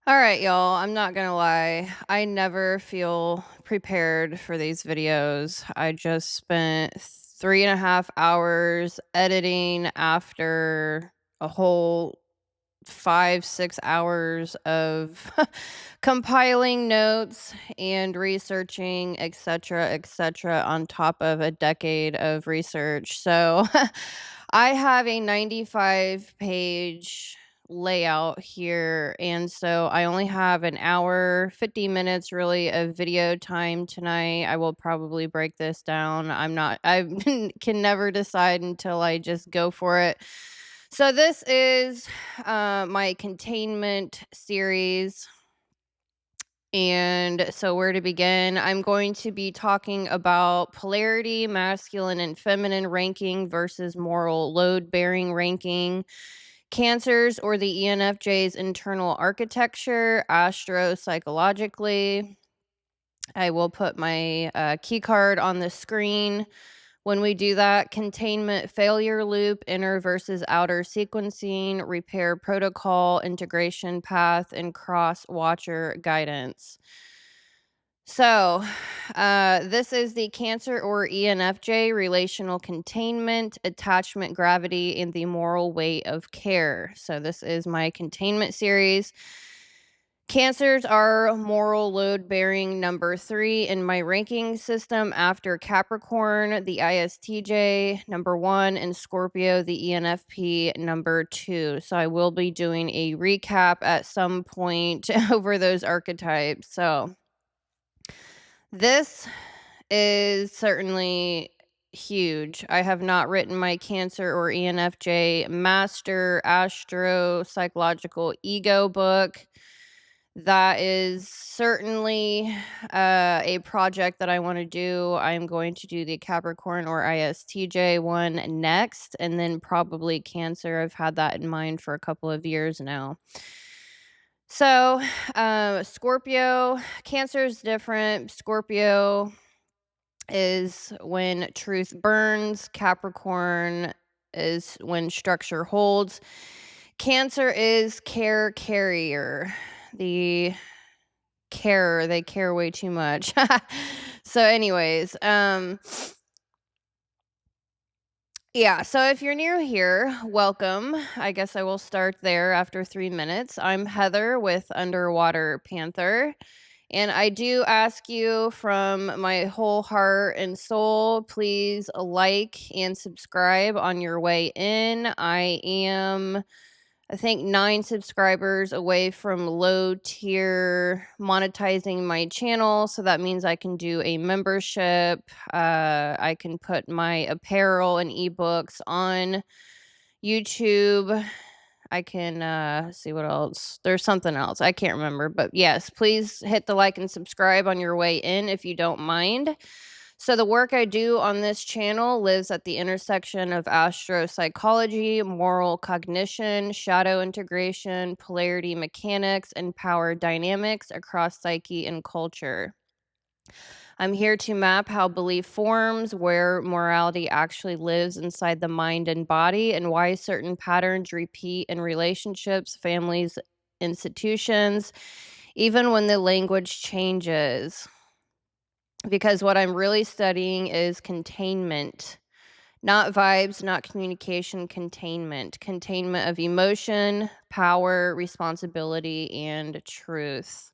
All right, y'all. I'm not gonna lie. I never feel prepared for these videos. I just spent 3.5 hours editing after a whole 5, 6 hours of compiling notes and researching, etc., etc., on top of a decade of research. So I have a 95-page layout here, and so I only have an hour 50 minutes really of video time tonight. I will probably break this down. I can never decide until I just go for it. So this is my containment series. And so, where to begin? I'm going to be talking about polarity, masculine and feminine ranking versus moral load bearing ranking, cancers or the ENFJ's internal architecture, astro-psychologically. I will put my key card on the screen. When we do that, containment failure loop, inner versus outer sequencing, repair protocol, integration path, and cross watcher guidance. So, this is the Cancer or ENFJ relational containment, attachment gravity, and the moral weight of care. So, this is my containment series. Cancers are moral load bearing number 3 in my ranking system after Capricorn, the ISTJ number 1, and Scorpio, the ENFP number 2. So I will be doing a recap at some point over those archetypes. So this is certainly huge. I have not written my Cancer or ENFJ Master Astro Psychological Ego book. That is certainly a project that I want to do. I'm going to do the Capricorn or ISTJ one next, and then probably Cancer. I've had that in mind for a couple of years now. So, Scorpio, Cancer is different. Scorpio is when truth burns. Capricorn is when structure holds. Cancer is care carrier. The carer, they care way too much. So anyways, yeah, so if you're new here, welcome. I guess I will start there after 3 minutes. I'm Heather with Underwater Panther. And I do ask you from my whole heart and soul, please like and subscribe on your way in. I think 9 subscribers away from low tier monetizing my channel. So that means I can do a membership. I can put my apparel and ebooks on YouTube. I can see what else. There's something else. I can't remember. But yes, please hit the like and subscribe on your way in if you don't mind. So, the work I do on this channel lives at the intersection of astro-psychology, moral cognition, shadow integration, polarity mechanics, and power dynamics across psyche and culture. I'm here to map how belief forms, where morality actually lives inside the mind and body, and why certain patterns repeat in relationships, families, institutions, even when the language changes. Because what I'm really studying is containment, not vibes, not communication, containment. Containment of emotion, power, responsibility, and truth.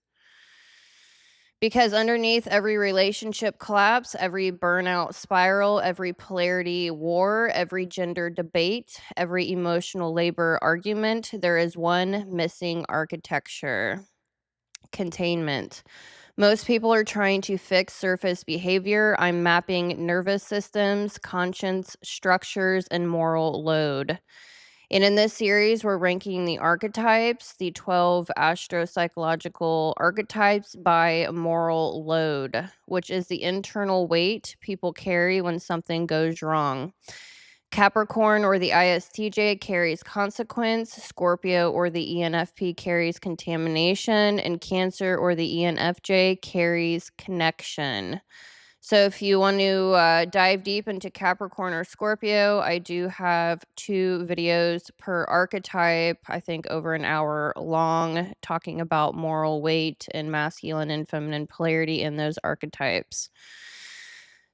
Because underneath every relationship collapse, every burnout spiral, every polarity war, every gender debate, every emotional labor argument, there is one missing architecture: containment. Most people are trying to fix surface behavior. I'm mapping nervous systems, conscience, structures, and moral load. And in this series, we're ranking the archetypes, the 12 astro-psychological archetypes, by moral load, which is the internal weight people carry when something goes wrong. Capricorn or the ISTJ carries consequence, Scorpio or the ENFP carries contamination, and Cancer or the ENFJ carries connection. So if you want to dive deep into Capricorn or Scorpio, I do have 2 videos per archetype, I think over an hour long, talking about moral weight and masculine and feminine polarity in those archetypes.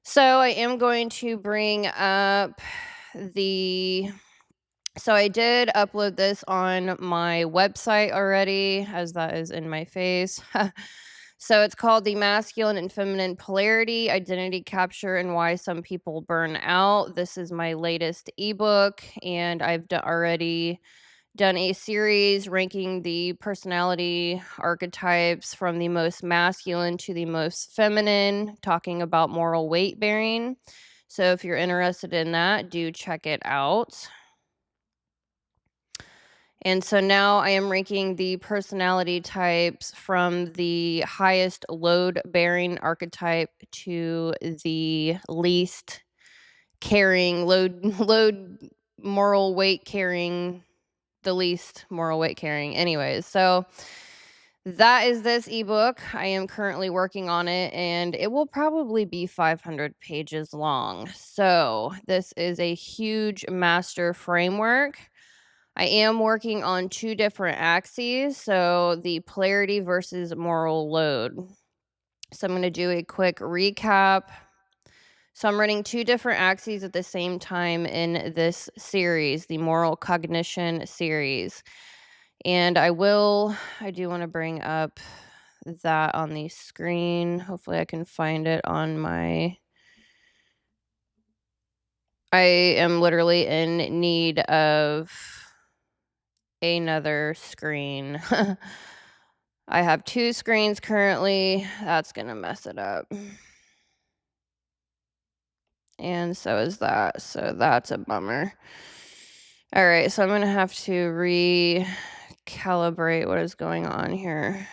So I am going to bring up the so I did upload this on my website already, as that is in my face. So it's called The Masculine and Feminine Polarity, Identity Capture and Why Some People Burn Out. This is my latest ebook, and I've already done a series ranking the personality archetypes from the most masculine to the most feminine, talking about moral weight bearing. So if you're interested in that, do check it out. And so now I am ranking the personality types from the highest load bearing archetype to the least carrying load moral weight carrying, the least moral weight carrying. Anyways, so that is this ebook. I am currently working on it, and it will probably be 500 pages long. So this is a huge master framework. I am working on 2 different axes, so the polarity versus moral load. So I'm going to do a quick recap. So I'm running 2 different axes at the same time in this series, the moral cognition series. And I do want to bring up that on the screen. Hopefully I can find it on my I am literally in need of another screen. I have 2 screens currently. That's going to mess it up. And so is that. So that's a bummer. All right. So I'm going to have to recalibrate what is going on here.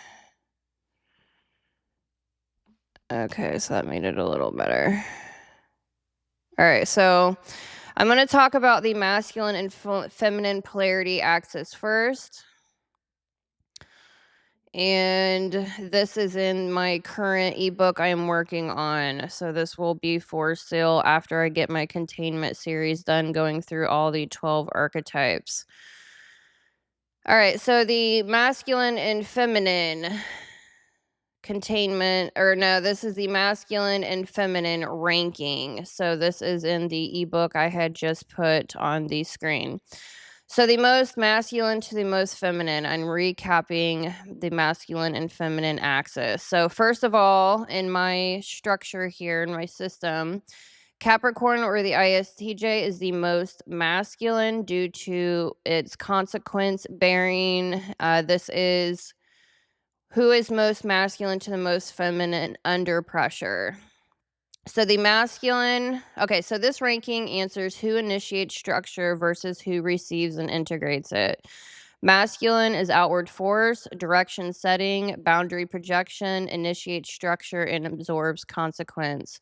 Okay. So that made it a little better. All right. So I'm going to talk about the masculine and feminine polarity axis first. And this is in my current ebook I am working on. So this will be for sale after I get my containment series done, going through all the 12 archetypes. All right, so the masculine and feminine containment, or no, this is the masculine and feminine ranking. So this is in the ebook I had just put on the screen. So the most masculine to the most feminine, I'm recapping the masculine and feminine axis. So first of all, in my structure here in my system, Capricorn or the ISTJ is the most masculine due to its consequence bearing. This is who is most masculine to the most feminine under pressure. So the masculine, okay, so this ranking answers who initiates structure versus who receives and integrates it. Masculine is outward force, direction setting, boundary projection, initiates structure, and absorbs consequence.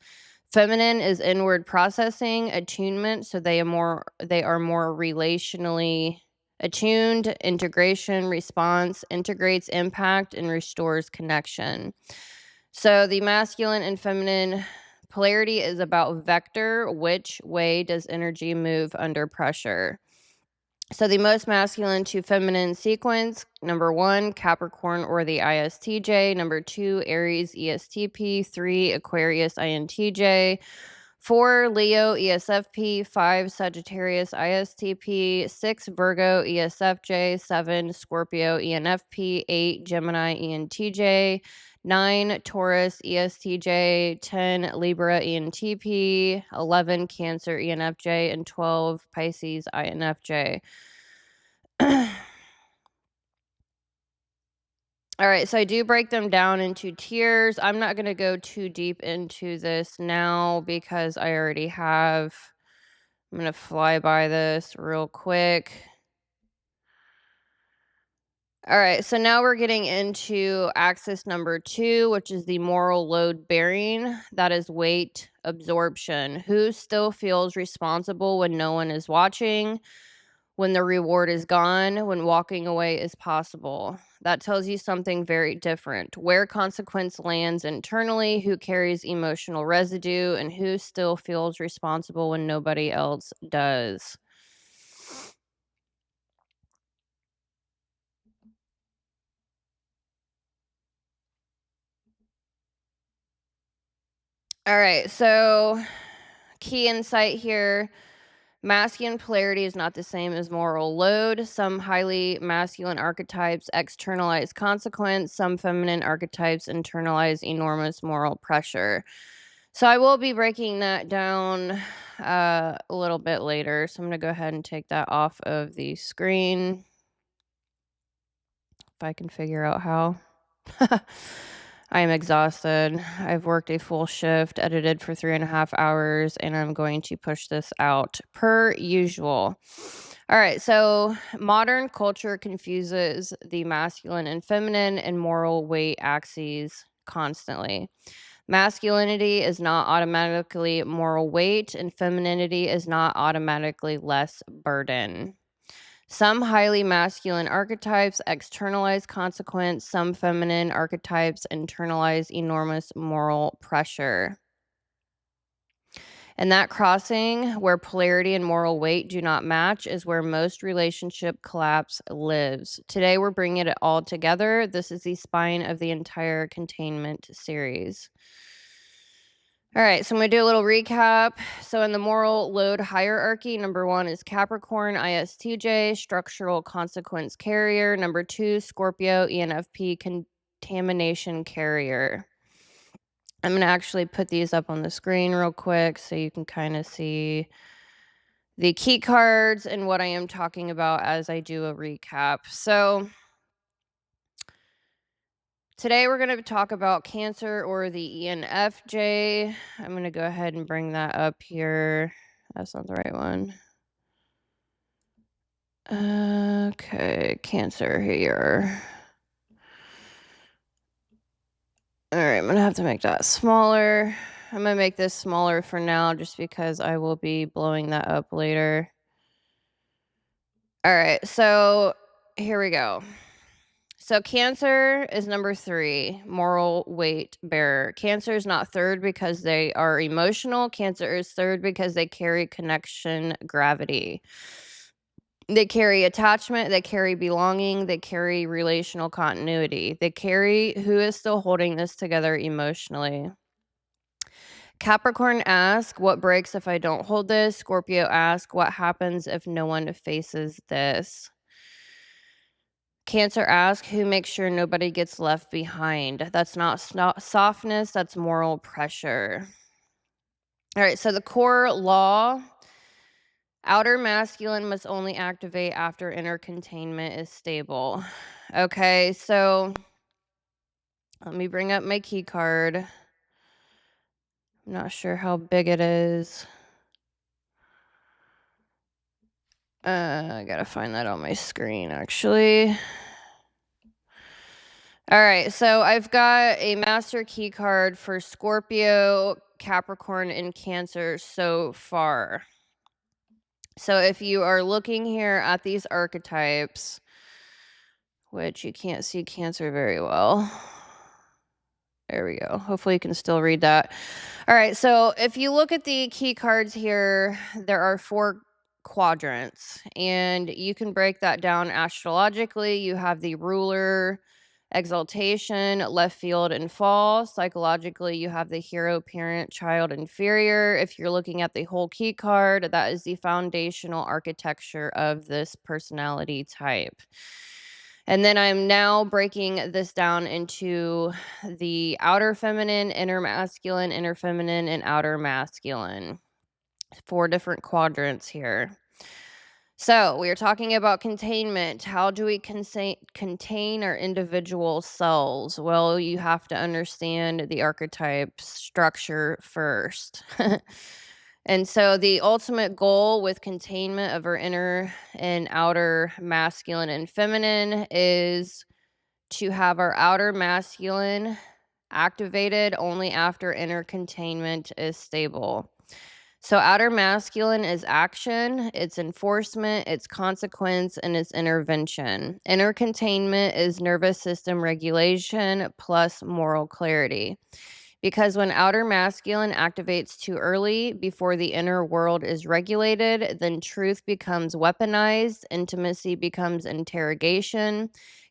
Feminine is inward processing, attunement, so they are more relationally attuned, integration, response, integrates impact, and restores connection. So the masculine and feminine polarity is about vector. Which way does energy move under pressure? So the most masculine to feminine sequence, number 1, Capricorn or the ISTJ. Number 2, Aries, ESTP. 3, Aquarius, INTJ. 4, Leo, ESFP. 5, Sagittarius, ISTP. 6, Virgo, ESFJ. 7, Scorpio, ENFP. 8, Gemini, ENTJ. 9, Taurus, ESTJ. 10, Libra, ENTP. 11, Cancer, ENFJ. And 12, Pisces, INFJ. All right, so I do break them down into tiers. I'm not going to go too deep into this now because I already have. I'm going to fly by this real quick. All right, so now we're getting into axis number 2, which is the moral load bearing. That is weight absorption. Who still feels responsible when no one is watching? when the reward is gone, when walking away is possible. That tells you something very different. Where consequence lands internally, who carries emotional residue, and who still feels responsible when nobody else does. All right, so key insight here. Masculine polarity is not the same as moral load. Some highly masculine archetypes externalize consequence. Some feminine archetypes internalize enormous moral pressure. So I will be breaking that down a little bit later. So I'm going to go ahead and take that off of the screen if I can figure out how. I am exhausted. I've worked a full shift, edited for 3.5 hours, and I'm going to push this out per usual. All right, so modern culture confuses the masculine and feminine and moral weight axes constantly. Masculinity is not automatically moral weight, and femininity is not automatically less burden. Some highly masculine archetypes externalize consequence. Some feminine archetypes internalize enormous moral pressure. And that crossing, where polarity and moral weight do not match, is where most relationship collapse lives. Today, we're bringing it all together. This is the spine of the entire Containment series. All right, so I'm going to do a little recap. So in the moral load hierarchy, number 1 is Capricorn, ISTJ, structural consequence carrier. Number 2, Scorpio, ENFP, contamination carrier. I'm going to actually put these up on the screen real quick so you can kind of see the key cards and what I am talking about as I do a recap. So today we're going to talk about Cancer, or the ENFJ. I'm going to go ahead and bring that up here. That's not the right one. Okay, Cancer here. All right, I'm going to have to make that smaller. I'm going to make this smaller for now just because I will be blowing that up later. All right, so here we go. So Cancer is number 3, moral weight bearer. Cancer is not third because they are emotional. Cancer is third because they carry connection gravity. They carry attachment, they carry belonging, they carry relational continuity. They carry who is still holding this together emotionally. Capricorn asks, what breaks if I don't hold this? Scorpio asks, what happens if no one faces this? Cancer asks, who makes sure nobody gets left behind? That's not softness, that's moral pressure. All right, so the core law, outer masculine must only activate after inner containment is stable. Okay, so let me bring up my key card. I'm not sure how big it is. I gotta find that on my screen, actually. All right, so I've got a master key card for Scorpio, Capricorn, and Cancer so far. So if you are looking here at these archetypes, which you can't see Cancer very well. There we go. Hopefully you can still read that. All right, so if you look at the key cards here, there are 4 quadrants, and you can break that down astrologically. You have the ruler, exaltation, left field, and fall. Psychologically, you have the hero, parent, child, inferior. If you're looking at the whole key card, that is the foundational architecture of this personality type. And then I'm now breaking this down into the outer feminine, inner masculine, inner feminine, and outer masculine. 4 different quadrants here. So we are talking about containment. How do we contain our individual selves? Well, you have to understand the archetype structure first. And so the ultimate goal with containment of our inner and outer masculine and feminine is to have our outer masculine activated only after inner containment is stable. So outer masculine is action, it's enforcement, it's consequence, and it's intervention. Inner containment is nervous system regulation plus moral clarity. Because when outer masculine activates too early before the inner world is regulated, then truth becomes weaponized, intimacy becomes interrogation,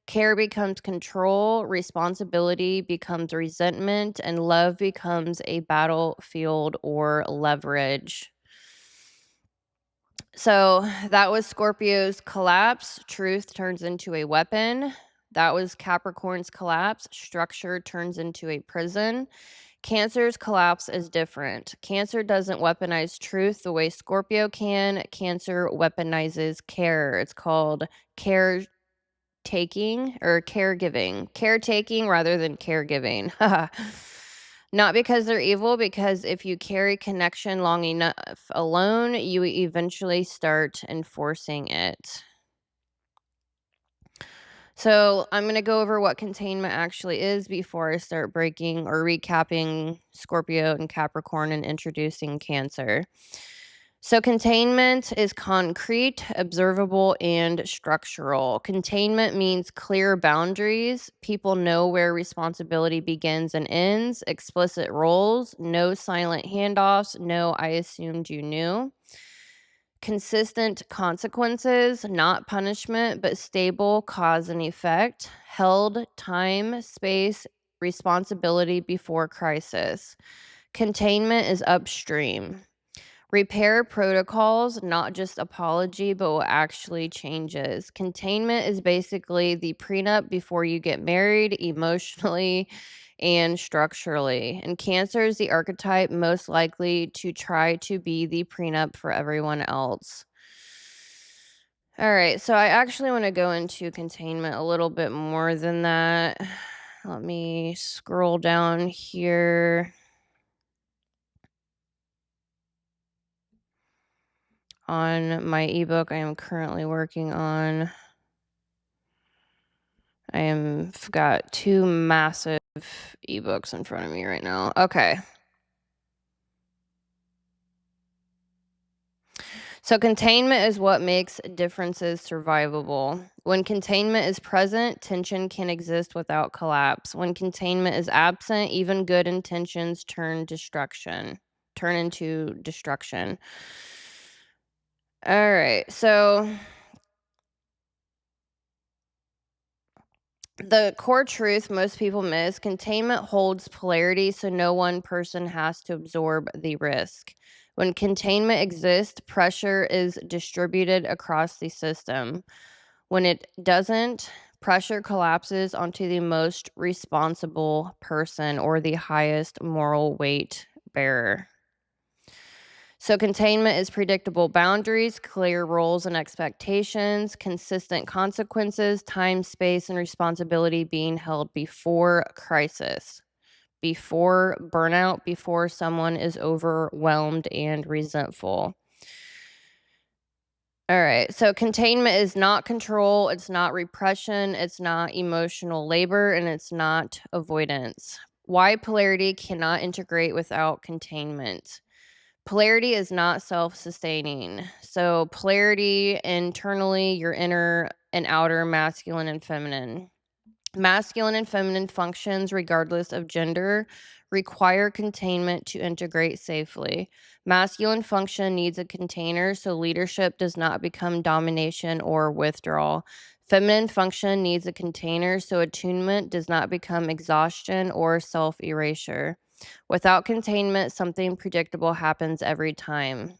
care becomes control, responsibility becomes resentment, and love becomes a battlefield or leverage. So that was Scorpio's collapse. Truth turns into a weapon. That was Capricorn's collapse. Structure turns into a prison. Cancer's collapse is different. Cancer doesn't weaponize truth the way Scorpio can. Cancer weaponizes care. It's called caretaking or caregiving. Caretaking rather than caregiving. Not because they're evil, because if you carry connection long enough alone, you eventually start enforcing it. So I'm going to go over what containment actually is before I start breaking or recapping Scorpio and Capricorn and introducing Cancer. So containment is concrete, observable, and structural. Containment means clear boundaries. People know where responsibility begins and ends, explicit roles, no silent handoffs, no I assumed you knew. Consistent consequences, not punishment, but stable cause and effect. Held time, space, responsibility before crisis. Containment is upstream. Repair protocols, not just apology, but what actually changes. Containment is basically the prenup before you get married, emotionally and structurally. And Cancer is the archetype most likely to try to be the prenup for everyone else. All right, so I actually want to go into containment a little bit more than that. Let me scroll down here. On my ebook I am currently working on. I've got 2 massive ebooks in front of me right now. Okay. So containment is what makes differences survivable. When containment is present, tension can exist without collapse. When containment is absent, even good intentions turn into destruction. All right. So the core truth most people miss: containment holds polarity, so no one person has to absorb the risk. When containment exists, pressure is distributed across the system. When it doesn't, pressure collapses onto the most responsible person or the highest moral weight bearer. So containment is predictable boundaries, clear roles and expectations, consistent consequences, time, space, and responsibility being held before crisis, before burnout, before someone is overwhelmed and resentful. All right. So containment is not control, it's not repression, it's not emotional labor, and it's not avoidance. Why polarity cannot integrate without containment? Polarity is not self-sustaining. So polarity internally, your inner and outer, masculine and feminine. Masculine and feminine functions, regardless of gender, require containment to integrate safely. Masculine function needs a container so leadership does not become domination or withdrawal. Feminine function needs a container so attunement does not become exhaustion or self-erasure. Without containment, something predictable happens every time.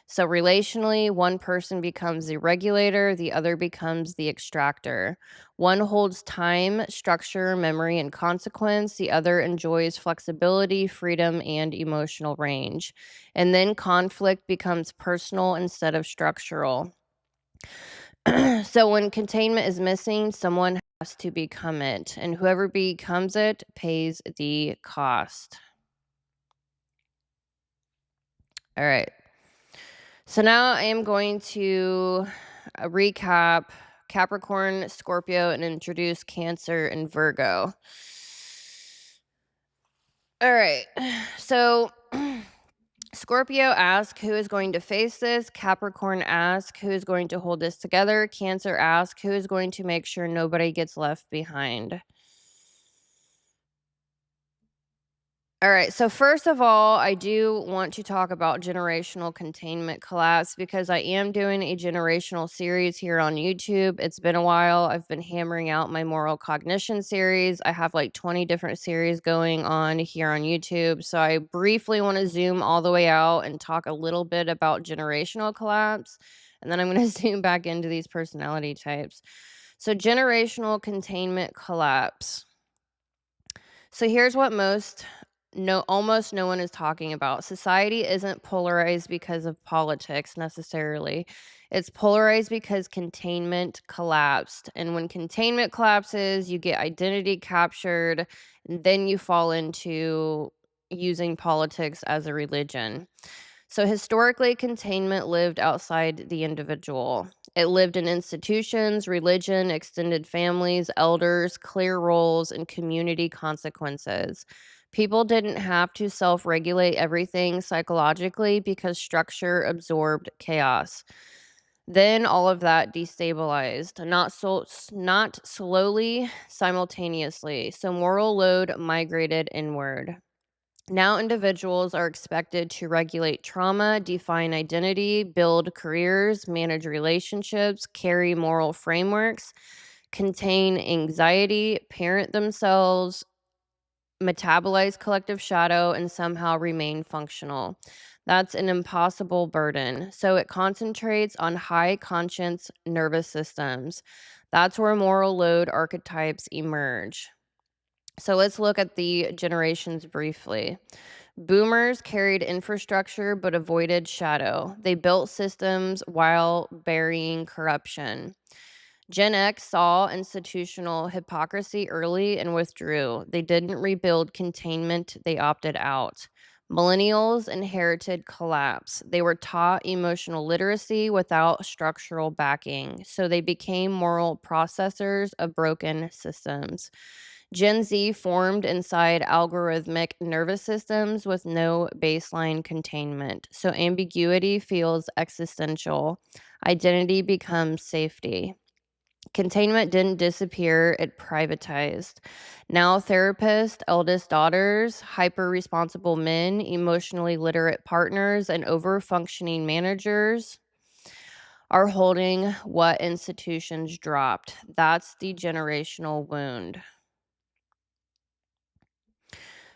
So relationally, one person becomes the regulator, the other becomes the extractor. One holds time, structure, memory, and consequence. The other enjoys flexibility, freedom, and emotional range. And then conflict becomes personal instead of structural. So when containment is missing, someone has to become it. And whoever becomes it pays the cost. All right. So now I am going to recap Capricorn, Scorpio, and introduce Cancer and Virgo. All right. So Scorpio asks, who is going to face this? Capricorn asks, who is going to hold this together? Cancer asks, who is going to make sure nobody gets left behind? All right. So, first of all, I do want to talk about generational containment collapse because I am doing a generational series here on YouTube. It's been a while. I've been hammering out my moral cognition series. I have like 20 different series going on here on YouTube. So, I briefly want to zoom all the way out and talk a little bit about generational collapse. And then I'm going to zoom back into these personality types. So, generational containment collapse. So here's what almost no one is talking about. Society isn't polarized because of politics necessarily. It's polarized because containment collapsed. And when containment collapses, you get identity captured, and then you fall into using politics as a religion. So historically, containment lived outside the individual. It lived in institutions, religion, extended families, elders, clear roles, and community consequences. People didn't have to self regulate everything psychologically because structure absorbed chaos. Then all of that destabilized, not slowly, simultaneously. So moral load migrated inward. Now, individuals are expected to regulate trauma, define identity, build careers, manage relationships, carry moral frameworks, contain anxiety, parent themselves, metabolize collective shadow, and somehow remain functional. That's an impossible burden. So it concentrates on high conscience nervous systems. That's where moral load archetypes emerge. So let's look at the generations briefly. Boomers carried infrastructure but avoided shadow. They built systems while burying corruption. Gen X saw institutional hypocrisy early and withdrew. They didn't rebuild containment, they opted out. Millennials inherited collapse. They were taught emotional literacy without structural backing, so they became moral processors of broken systems. Gen Z formed inside algorithmic nervous systems with no baseline containment. So ambiguity feels existential. Identity becomes safety. Containment didn't disappear, it privatized. Now, therapists, eldest daughters, hyper responsible men, emotionally literate partners, and over functioning managers are holding what institutions dropped. That's the generational wound.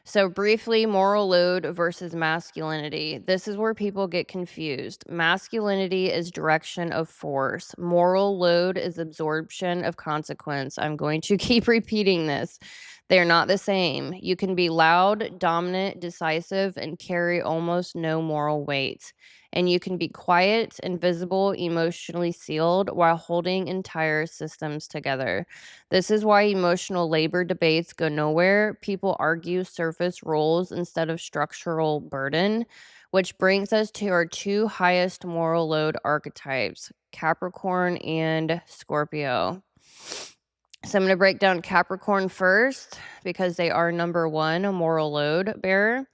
So, briefly, moral load versus masculinity. This is where people get confused. Masculinity is direction of force, moral load is absorption of consequence. I'm going to keep repeating this. They're not the same. You can be loud, dominant, decisive, and carry almost no moral weight. And you can be quiet, invisible, emotionally sealed while holding entire systems together. This is why emotional labor debates go nowhere. People argue surface roles instead of structural burden, which brings us to our two highest moral load archetypes, Capricorn and Scorpio. So I'm going to break down Capricorn first because they are number one, a moral load bearer.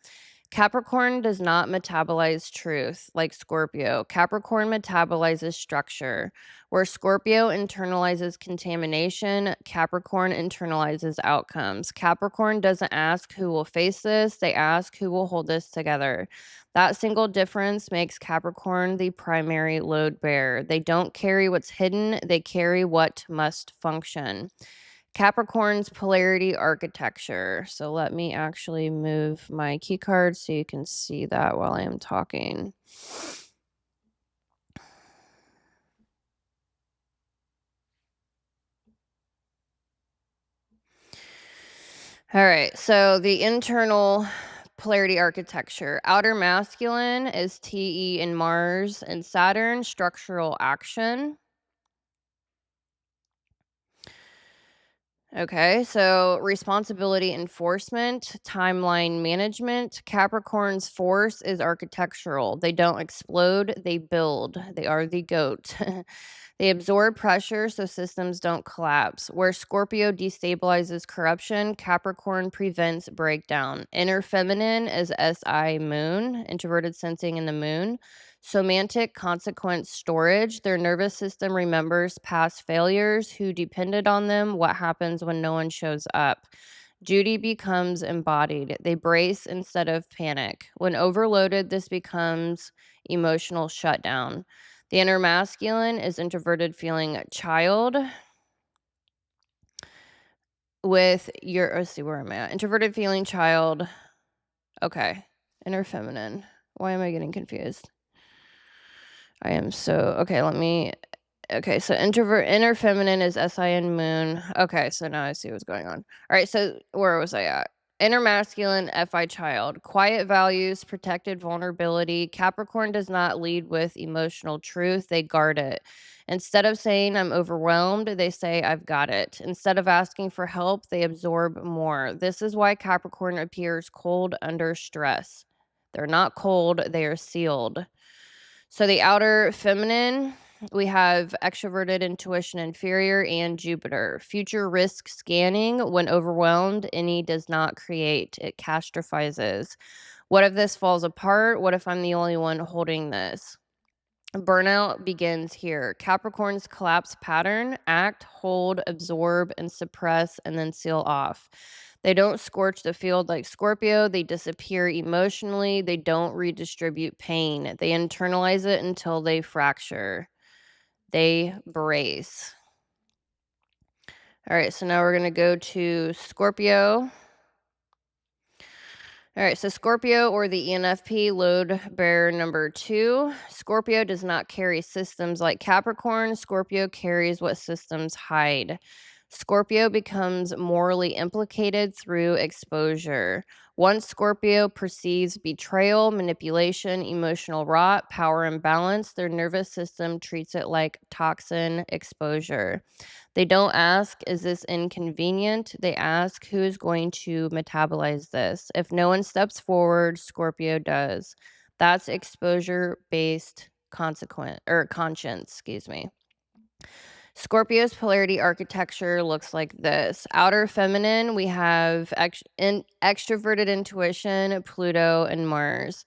Capricorn does not metabolize truth like Scorpio. Capricorn metabolizes structure. Where Scorpio internalizes contamination, Capricorn internalizes outcomes. Capricorn doesn't ask who will face this, they ask who will hold this together. That single difference makes Capricorn the primary load bearer. They don't carry what's hidden, they carry what must function. Capricorn's polarity architecture. So let me actually move my key card so you can see that while I am talking. All right, so the internal polarity architecture. Outer masculine is TE in Mars and Saturn, structural action. Okay, so responsibility enforcement, timeline management. Capricorn's force is architectural. They don't explode, they build. They are the goat. They absorb pressure so systems don't collapse. Where Scorpio destabilizes corruption, Capricorn prevents breakdown. Inner feminine is SI moon, introverted sensing in the moon. Semantic consequence storage. Their nervous system remembers past failures, who depended on them, what happens when no one shows up. Duty becomes embodied. They brace instead of panic. When overloaded, this becomes emotional shutdown. The inner masculine is introverted feeling child with your, let's see, where am I at? Introverted feeling child. Okay. Inner feminine. Why am I getting confused? I am so, okay, so inner feminine is SIN moon. Okay, so now I see what's going on. All right, so where was I at? Inner masculine, FI child. Quiet values, protected vulnerability. Capricorn does not lead with emotional truth, they guard it. Instead of saying I'm overwhelmed, they say I've got it. Instead of asking for help, they absorb more. This is why Capricorn appears cold under stress. They're not cold, they are sealed. So the outer feminine, we have extroverted intuition inferior and Jupiter. Future risk scanning. When overwhelmed, any does not create. It catastrophizes. What if this falls apart? What if I'm the only one holding this? Burnout begins here. Capricorn's collapse pattern: act, hold, absorb, and suppress, and then seal off. They don't scorch the field like Scorpio. They disappear emotionally. They don't redistribute pain. They internalize it until they fracture. They brace. All right, so now we're going to go to Scorpio. All right, so Scorpio, or the ENFP, load bearer number 2. Scorpio does not carry systems like Capricorn. Scorpio carries what systems hide. Scorpio becomes morally implicated through exposure. Once Scorpio perceives betrayal, manipulation, emotional rot, power imbalance, their nervous system treats it like toxin exposure. They don't ask, is this inconvenient? They ask, who is going to metabolize this? If no one steps forward, Scorpio does. That's exposure-based conscience, excuse me. Scorpio's polarity architecture looks like this. Outer feminine, we have extroverted intuition, Pluto, and Mars.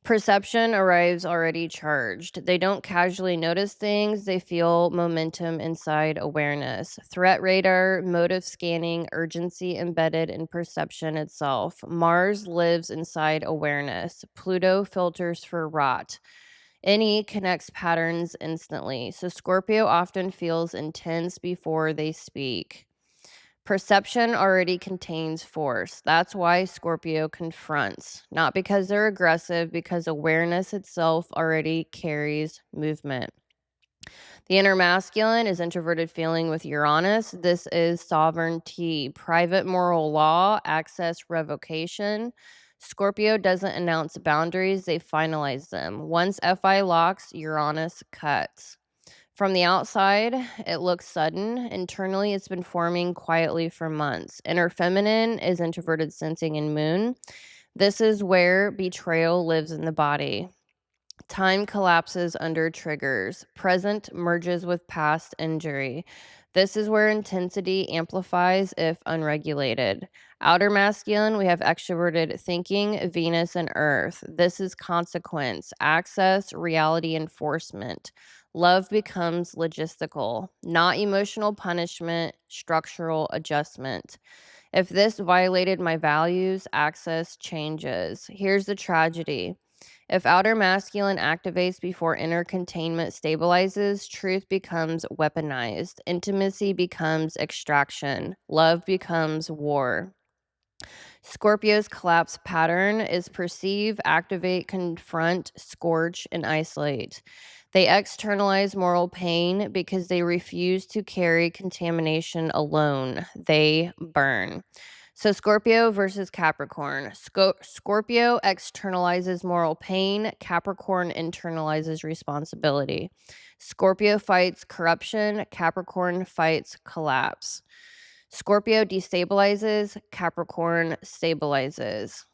Perception arrives already charged. They don't casually notice things, they feel momentum inside awareness. Threat radar, motive scanning, urgency embedded in perception itself. Mars lives inside awareness. Pluto filters for rot. NE connects patterns instantly. So Scorpio often feels intense before they speak. Perception already contains force. That's why Scorpio confronts. Not because they're aggressive, because awareness itself already carries movement. The inner masculine is introverted feeling with Uranus. This is sovereignty, private moral law, access revocation. Scorpio doesn't announce boundaries, they finalize them. Once FI locks, Uranus cuts. From the outside, it looks sudden. Internally, it's been forming quietly for months. Inner feminine is introverted sensing in moon. This is where betrayal lives in the body. Time collapses under triggers. Present merges with past injury. This is where intensity amplifies if unregulated. Outer masculine, we have extroverted thinking, Venus and Earth. This is consequence, access, reality enforcement. Love becomes logistical, not emotional punishment, structural adjustment. If this violated my values, access changes. Here's the tragedy. If outer masculine activates before inner containment stabilizes, truth becomes weaponized. Intimacy becomes extraction. Love becomes war. Scorpio's collapse pattern is perceive, activate, confront, scorch, and isolate. They externalize moral pain because they refuse to carry contamination alone. They burn. So Scorpio versus Capricorn. Scorpio externalizes moral pain. Capricorn internalizes responsibility. Scorpio fights corruption. Capricorn fights collapse. Scorpio destabilizes, Capricorn stabilizes.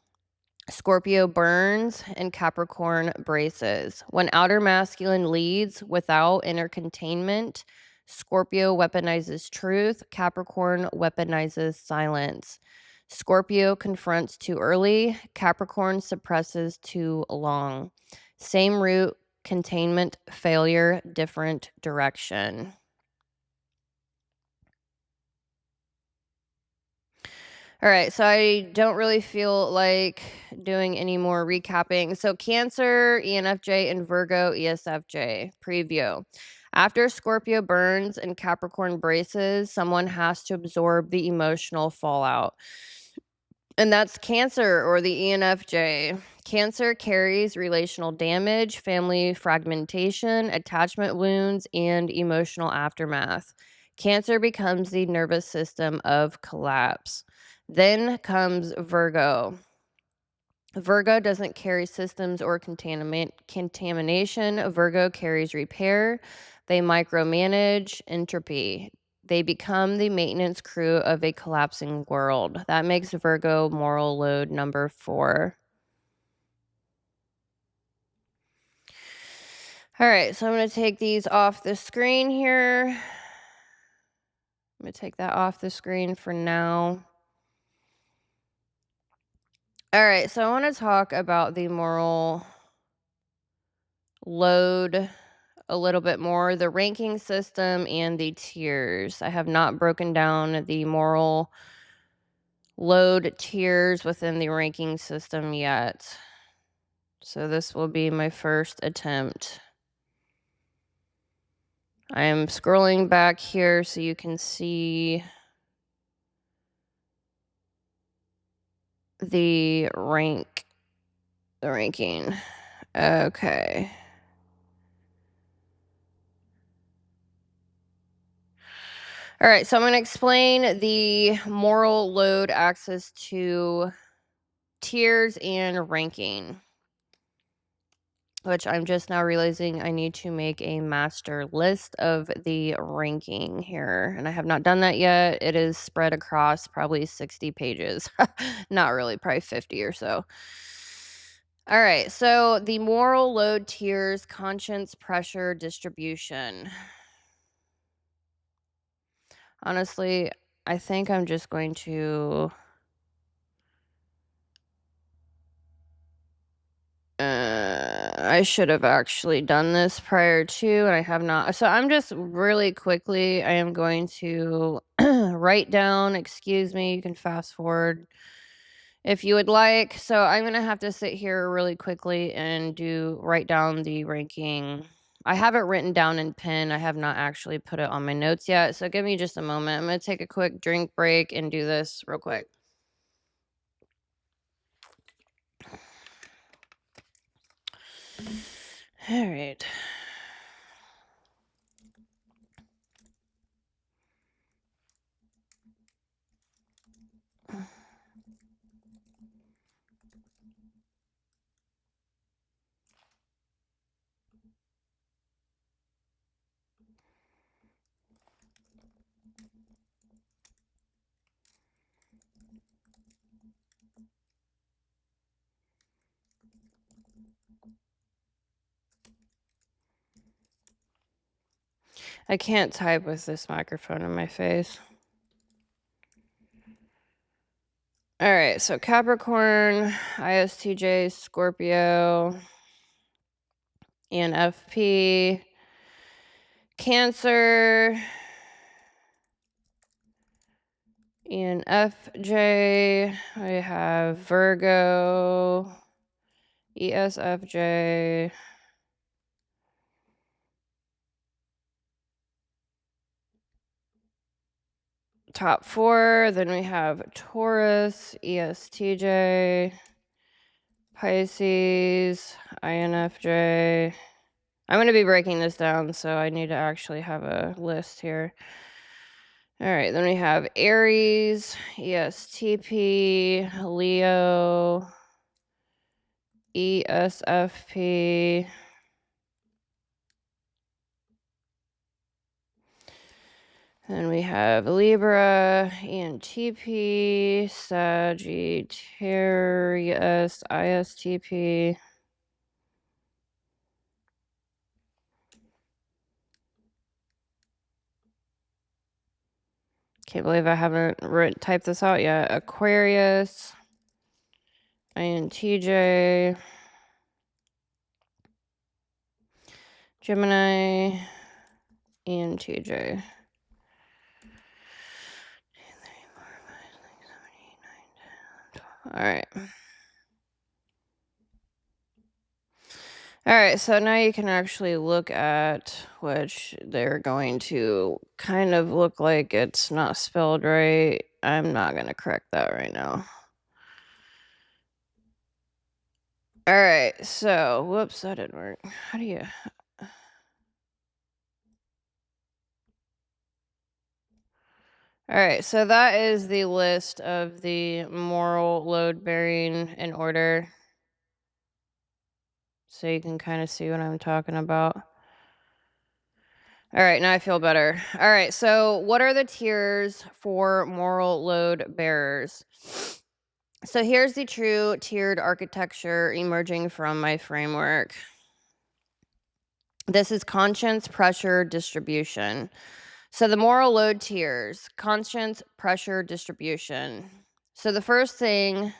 Scorpio burns and Capricorn braces. When outer masculine leads without inner containment, Scorpio weaponizes truth, Capricorn weaponizes silence. Scorpio confronts too early, Capricorn suppresses too long. Same root, containment, failure, different direction. All right, so I don't really feel like doing any more recapping. So Cancer, ENFJ, and Virgo, ESFJ. Preview. After Scorpio burns and Capricorn braces, someone has to absorb the emotional fallout. And that's Cancer or the ENFJ. Cancer carries relational damage, family fragmentation, attachment wounds, and emotional aftermath. Cancer becomes the nervous system of collapse. Then comes Virgo. Virgo doesn't carry systems or contamination. Virgo carries repair. They micromanage entropy. They become the maintenance crew of a collapsing world. That makes Virgo moral load number 4. All right, so I'm going to take these off the screen here. I'm going to take that off the screen for now. All right, so I want to talk about the moral load a little bit more, the ranking system and the tiers. I have not broken down the moral load tiers within the ranking system yet. So this will be my first attempt. I am scrolling back here so you can see the ranking. Okay. All right, so I'm going to explain the moral load axis to tiers and ranking, which I'm just now realizing I need to make a master list of the ranking here. And I have not done that yet. It is spread across probably 60 pages. Not really, probably 50 or so. All right, so the moral load tiers, conscience, pressure, distribution. Honestly, I think I'm just going to I should have actually done this prior to, and I have not. So I'm just really quickly, I am going to write down, excuse me, you can fast forward if you would like. So I'm going to have to sit here really quickly and write down the ranking. I have it written down in pen. I have not actually put it on my notes yet. So give me just a moment. I'm going to take a quick drink break and do this real quick. All right. I can't type with this microphone in my face. All right, so Capricorn, ISTJ, Scorpio, ENFP, Cancer, ENFJ, I have Virgo, ESFJ, top 4, then we have Taurus, ESTJ, Pisces, INFJ. I'm going to be breaking this down, so I need to actually have a list here. All right, then we have Aries, ESTP, Leo, ESFP, Then we have Libra, ENTP, Sagittarius, ISTP. Can't believe I haven't typed this out yet. Aquarius, INTJ, Gemini, ENTJ. All right. All right, so now you can actually look at which they're going to kind of look like it's not spelled right. I'm not going to correct that right now. All right, so whoops, that didn't work. How do you? All right, so that is the list of the moral load bearing in order. So you can kind of see what I'm talking about. All right, now I feel better. All right, so what are the tiers for moral load bearers? So here's the true tiered architecture emerging from my framework. This is conscience, pressure, distribution. So the moral load tiers, conscience, pressure, distribution. So the first thing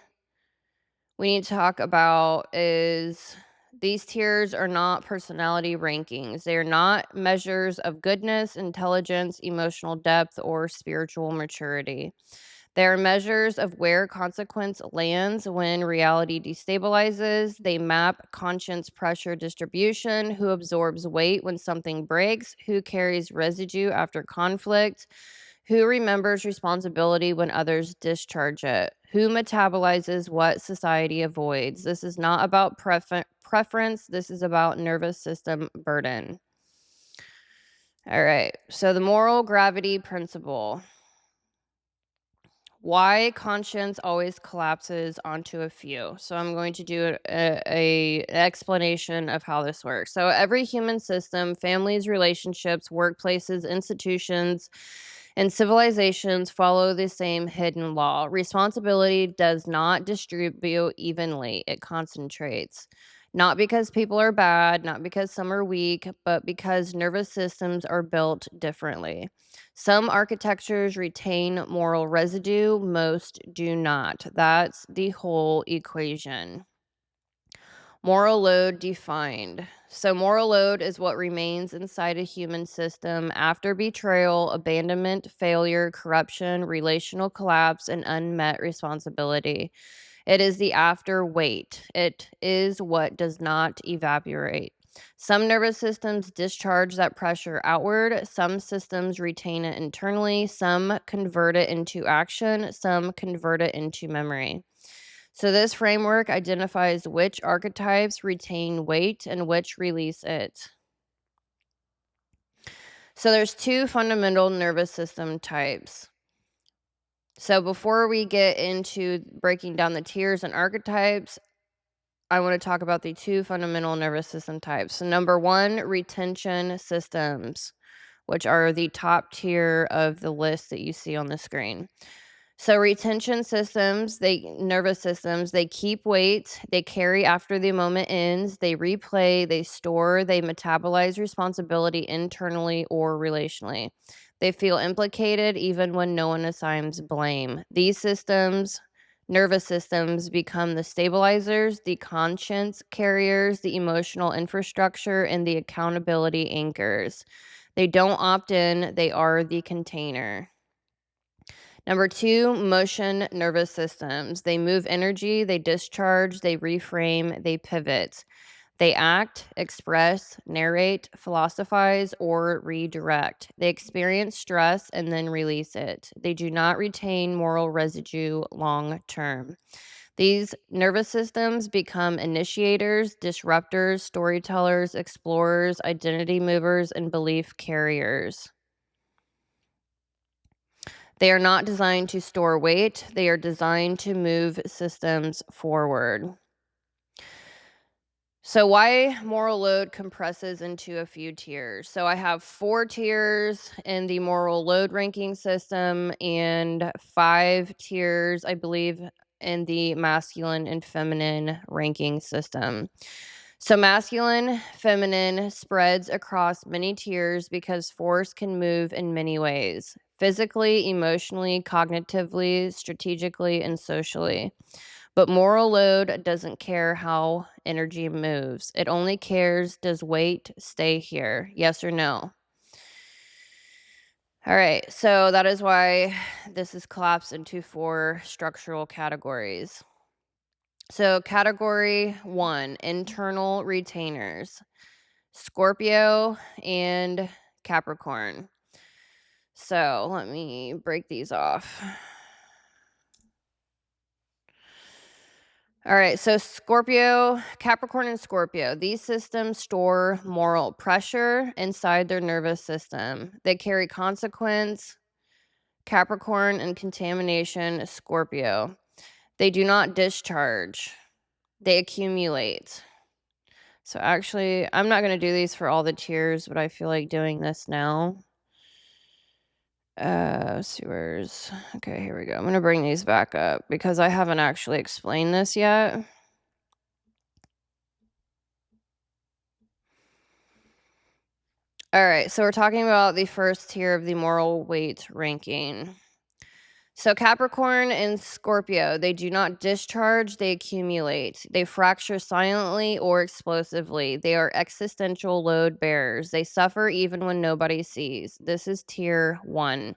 we need to talk about is these tiers are not personality rankings. They are not measures of goodness, intelligence, emotional depth, or spiritual maturity. They are measures of where consequence lands when reality destabilizes. They map conscience pressure distribution, who absorbs weight when something breaks, who carries residue after conflict, who remembers responsibility when others discharge it, who metabolizes what society avoids. This is not about preference, this is about nervous system burden. All right, so the moral gravity principle. Why conscience always collapses onto a few. So I'm going to do a explanation of how this works. So every human system, families, relationships, workplaces, institutions, and civilizations follow the same hidden law. Responsibility does not distribute evenly, it concentrates. Not because people are bad, not because some are weak, but because nervous systems are built differently. Some architectures retain moral residue, most do not. That's the whole equation. Moral load defined. So, moral load is what remains inside a human system after betrayal, abandonment, failure, corruption, relational collapse, and unmet responsibility. It is the after weight. It is what does not evaporate. Some nervous systems discharge that pressure outward. Some systems retain it internally. Some convert it into action. Some convert it into memory. So this framework identifies which archetypes retain weight and which release it. So there's two fundamental nervous system types. So before we get into breaking down the tiers and archetypes, I want to talk about the two fundamental nervous system types. So number one, retention systems, which are the top tier of the list that you see on the screen. So retention systems, nervous systems, they keep weight, they carry after the moment ends, they replay, they store, they metabolize responsibility internally or relationally. They feel implicated even when no one assigns blame. These systems, nervous systems, become the stabilizers, the conscience carriers, the emotional infrastructure, and the accountability anchors. They don't opt in, they are the container. Number two, motion nervous systems. They move energy, they discharge, they reframe, they pivot. They act, express, narrate, philosophize, or redirect. They experience stress and then release it. They do not retain moral residue long term. These nervous systems become initiators, disruptors, storytellers, explorers, identity movers, and belief carriers. They are not designed to store weight. They are designed to move systems forward. So why moral load compresses into a few tiers. So I have 4 tiers in the moral load ranking system and 5 tiers, I believe, in the masculine and feminine ranking system. So masculine, feminine spreads across many tiers because force can move in many ways: physically, emotionally, cognitively, strategically, and socially. But moral load doesn't care how energy moves. It only cares, does weight stay here? Yes or no? All right, so that is why this is collapsed into 4 structural categories. So, category 1, internal retainers, Scorpio and Capricorn. So, let me break these off. All right, so Scorpio, Capricorn, and Scorpio, these systems store moral pressure inside their nervous system. They carry consequence, Capricorn, and contamination, Scorpio. They do not discharge, they accumulate. So actually, I'm not going to do these for all the tiers, but I feel like doing this now. Sewers. Okay, here we go. I'm going to bring these back up because I haven't actually explained this yet. All right, so we're talking about the first tier of the moral weight ranking. So Capricorn and Scorpio, they do not discharge, they accumulate. They fracture silently or explosively. They are existential load bearers. They suffer even when nobody sees. This is tier 1.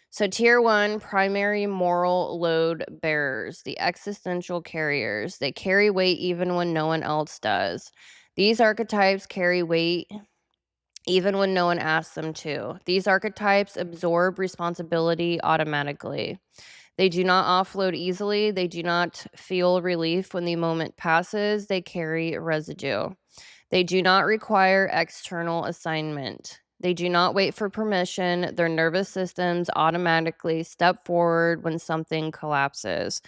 So tier 1, primary moral load bearers, the existential carriers. They carry weight even when no one else does. These archetypes carry weight even when no one asks them to. These archetypes absorb responsibility automatically. They do not offload easily. They do not feel relief when the moment passes. They carry residue. They do not require external assignment. They do not wait for permission. Their nervous systems automatically step forward when something collapses.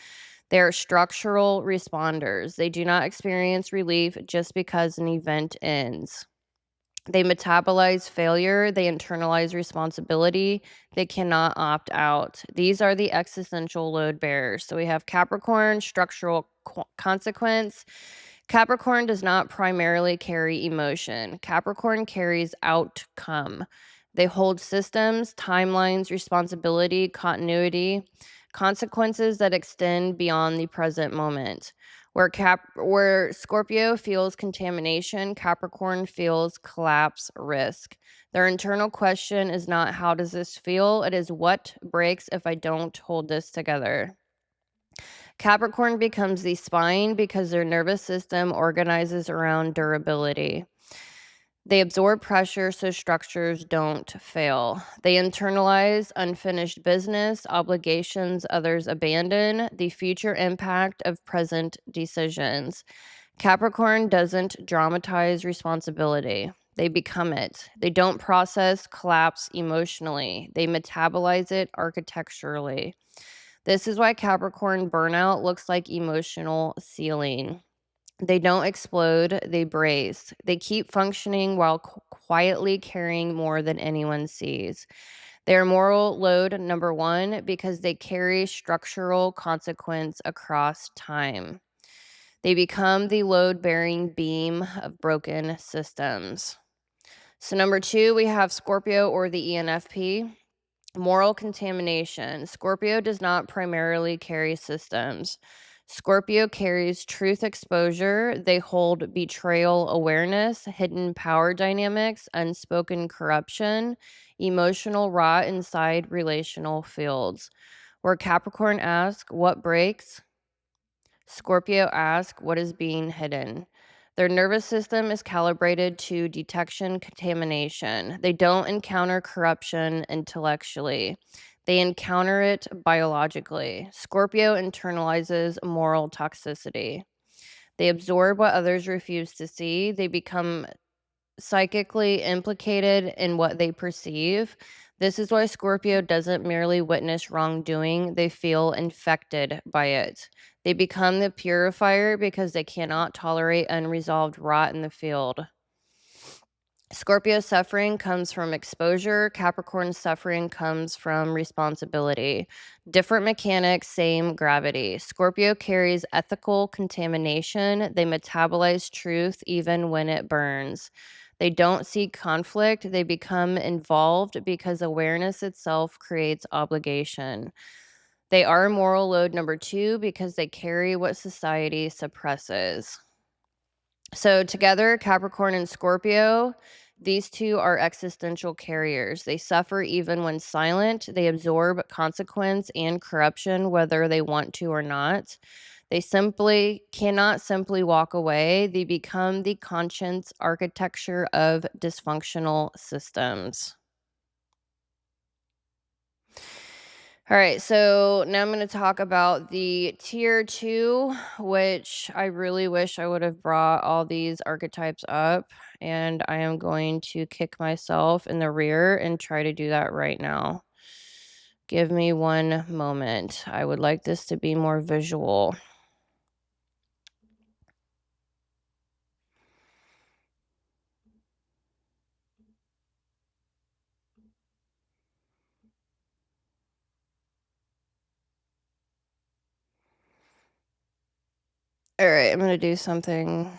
They are structural responders. They do not experience relief just because an event ends. They metabolize failure, they internalize responsibility, they cannot opt out. These are the existential load bearers. So we have Capricorn, structural consequence. Capricorn does not primarily carry emotion. Capricorn carries outcome. They hold systems, timelines, responsibility, continuity, consequences that extend beyond the present moment. Where Scorpio feels contamination, Capricorn feels collapse risk. Their internal question is not how does this feel? It is what breaks if I don't hold this together. Capricorn becomes the spine because their nervous system organizes around durability. They absorb pressure so structures don't fail. They internalize unfinished business, obligations others abandon, the future impact of present decisions. Capricorn doesn't dramatize responsibility. They become it. They don't process collapse emotionally. They metabolize it architecturally. This is why Capricorn burnout looks like emotional ceiling. They don't explode, they brace. They keep functioning while quietly carrying more than anyone sees. They're moral load number 1 because they carry structural consequence across time. They become the load-bearing beam of broken systems. So number 2, we have Scorpio or the ENFP. Moral contamination. Scorpio does not primarily carry systems. Scorpio carries truth exposure. They hold betrayal awareness, hidden power dynamics, unspoken corruption, emotional rot inside relational fields. Where Capricorn asks, what breaks? Scorpio asks, what is being hidden? Their nervous system is calibrated to detection contamination. They don't encounter corruption intellectually. They encounter it biologically. Scorpio internalizes moral toxicity. They absorb what others refuse to see. They become psychically implicated in what they perceive. This is why Scorpio doesn't merely witness wrongdoing, they feel infected by it. They become the purifier because they cannot tolerate unresolved rot in the field. Scorpio suffering comes from exposure. Capricorn suffering comes from responsibility. Different mechanics, same gravity. Scorpio carries ethical contamination. They metabolize truth even when it burns. They don't seek conflict. They become involved because awareness itself creates obligation. They are moral load number 2 because they carry what society suppresses. So together, Capricorn and Scorpio, these two are existential carriers. They suffer even when silent. They absorb consequence and corruption, whether they want to or not. They cannot simply walk away. They become the conscience architecture of dysfunctional systems. All right, so now I'm going to talk about the tier 2, which I really wish I would have brought all these archetypes up, and I am going to kick myself in the rear and try to do that right now. Give me one moment. I would like this to be more visual. All right, I'm going to do something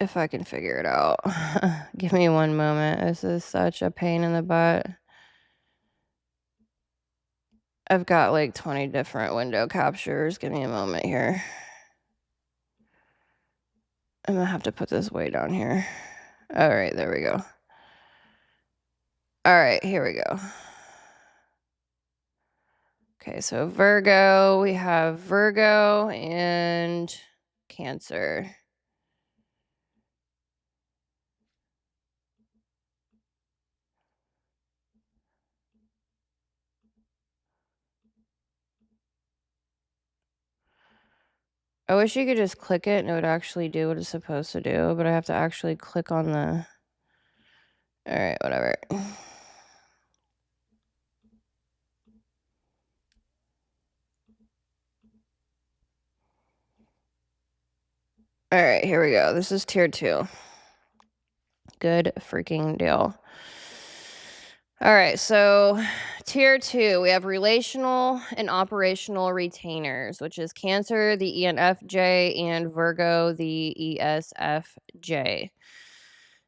if I can figure it out. Give me one moment. This is such a pain in the butt. I've got like 20 different window captures. Give me a moment here. I'm gonna have to put this way down here. All right, there we go. All right, here we go. Okay, so Virgo, we have Virgo and Cancer. I wish you could just click it and it would actually do what it's supposed to do, but I have to actually click on the... All right, whatever. All right, here we go. This is tier 2. Good freaking deal. All right, so tier 2, we have relational and operational retainers, which is Cancer, the ENFJ, and Virgo, the ESFJ,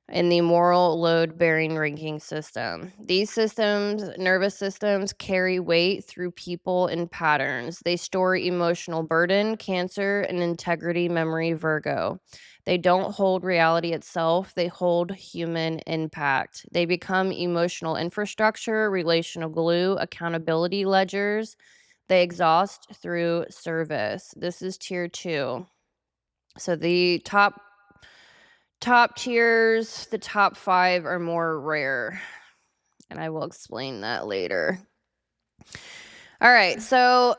in the moral load bearing ranking system. These nervous systems, carry weight through people and patterns. They store emotional burden, Cancer, and integrity memory, Virgo. They don't hold reality itself, they hold human impact. They become emotional infrastructure, relational glue, accountability ledgers. They exhaust through service. This is tier 2. So the top tiers, the top 5 are more rare, and I will explain that later. All right, so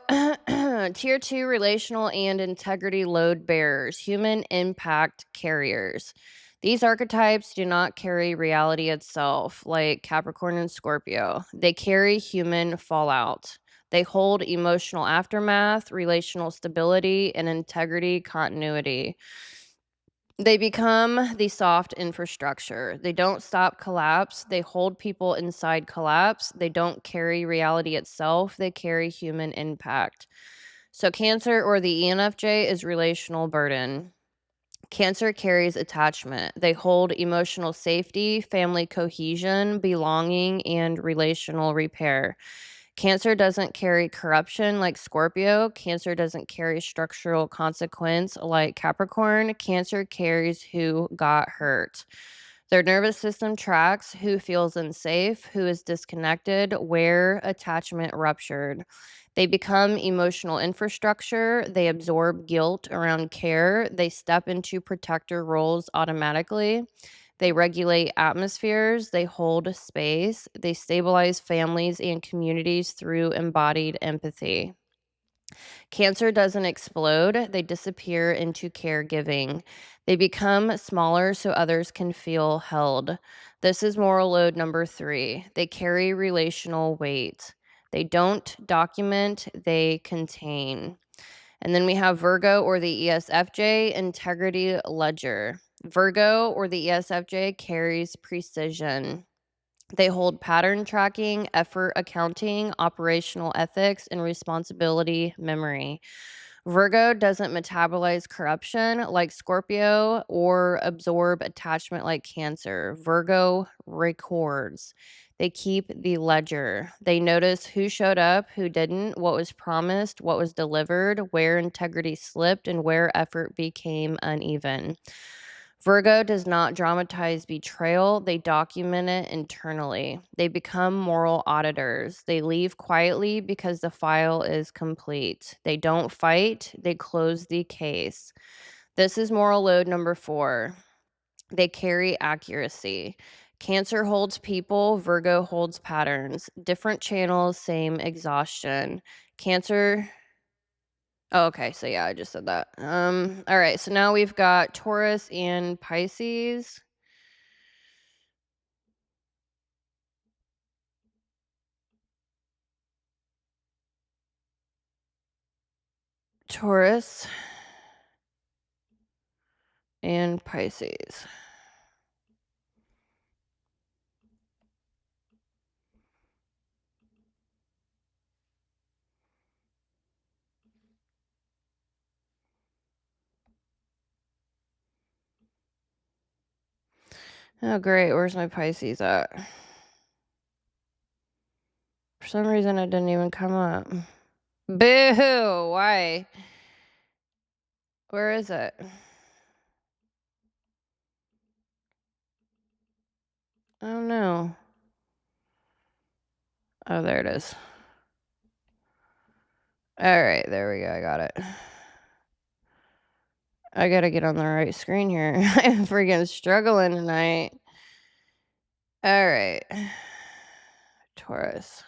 tier 2, relational and integrity load bearers, human impact carriers. These archetypes do not carry reality itself, like Capricorn and Scorpio. They carry human fallout. They hold emotional aftermath, relational stability, and integrity continuity. They become the soft infrastructure. They don't stop collapse. They hold people inside collapse. They don't carry reality itself. They carry human impact. So Cancer, or the ENFJ, is relational burden. Cancer carries attachment. They hold emotional safety, family cohesion, belonging, and relational repair. Cancer doesn't carry corruption like Scorpio. Cancer doesn't carry structural consequence like Capricorn. Cancer carries who got hurt. Their nervous system tracks who feels unsafe, who is disconnected, where attachment ruptured. They become emotional infrastructure. They absorb guilt around care. They step into protector roles automatically. They regulate atmospheres, they hold space, they stabilize families and communities through embodied empathy. Cancer doesn't explode, they disappear into caregiving. They become smaller so others can feel held. This is moral load number 3. They carry relational weight. They don't document, they contain. And then we have Virgo or the ESFJ, integrity ledger. Virgo or the ESFJ carries precision. They hold pattern tracking, effort accounting, operational ethics, and responsibility memory. Virgo doesn't metabolize corruption like Scorpio or absorb attachment like Cancer. Virgo records. They keep the ledger. They notice who showed up, who didn't, what was promised, what was delivered, where integrity slipped, and where effort became uneven. Virgo does not dramatize betrayal, they document it internally. They become moral auditors. They leave quietly because the file is complete. They don't fight, they close the case. This is moral load number 4. They carry accuracy. Cancer holds people, Virgo holds patterns. Different channels, same exhaustion. Cancer. Oh, okay. So yeah, I just said that. All right. So now we've got Taurus and Pisces. Taurus and Pisces. Oh, great. Where's my Pisces at? For some reason, it didn't even come up. Boo! Why? Where is it? Oh, no. Oh, there it is. All right. There we go. I got it. I gotta get on the right screen here. I'm freaking struggling tonight. All right. Taurus.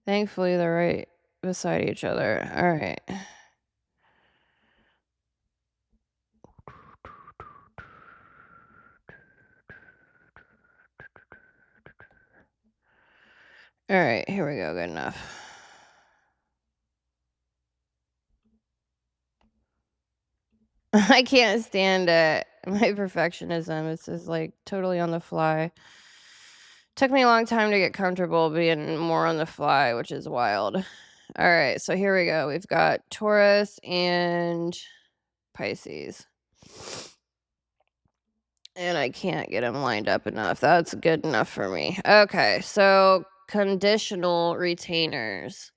Thankfully, they're right beside each other. All right. All right, here we go. Good enough. I can't stand it. My perfectionism. It's just like totally on the fly. Took me a long time to get comfortable being more on the fly, which is wild. All right, so here we go. We've got Taurus and Pisces. And I can't get them lined up enough. That's good enough for me. Okay, so conditional retainers.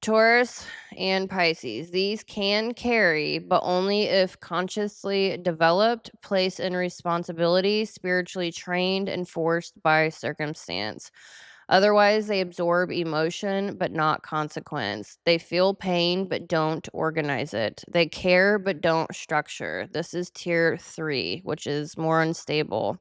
Taurus and Pisces. These can carry, but only if consciously developed, placed in responsibility, spiritually trained, and forced by circumstance. Otherwise, they absorb emotion, but not consequence. They feel pain, but don't organize it. They care, but don't structure. This is tier 3, which is more unstable.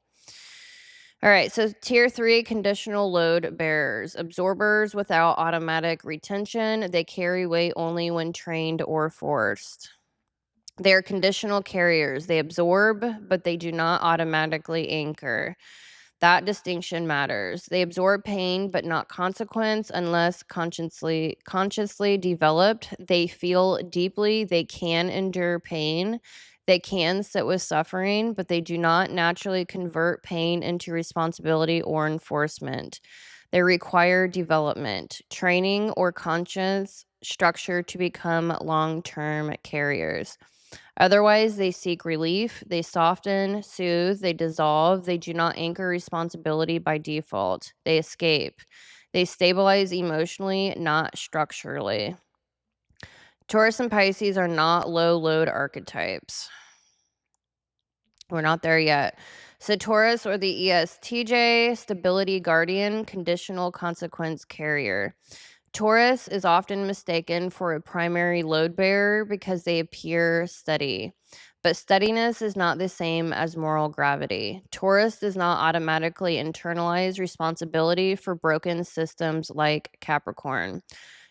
All right, so tier 3, conditional load bearers. Absorbers without automatic retention. They carry weight only when trained or forced. They're conditional carriers. They absorb, but they do not automatically anchor. That distinction matters. They absorb pain, but not consequence unless consciously developed. They feel deeply. They can endure pain. They can sit with suffering, but they do not naturally convert pain into responsibility or enforcement. They require development, training, or conscious structure to become long-term carriers. Otherwise, they seek relief, they soften, soothe, they dissolve, they do not anchor responsibility by default, they escape. They stabilize emotionally, not structurally. Taurus and Pisces are not low load archetypes. We're not there yet. So Taurus or the ESTJ, stability guardian, conditional consequence carrier. Taurus is often mistaken for a primary load bearer because they appear steady. But steadiness is not the same as moral gravity. Taurus does not automatically internalize responsibility for broken systems like Capricorn.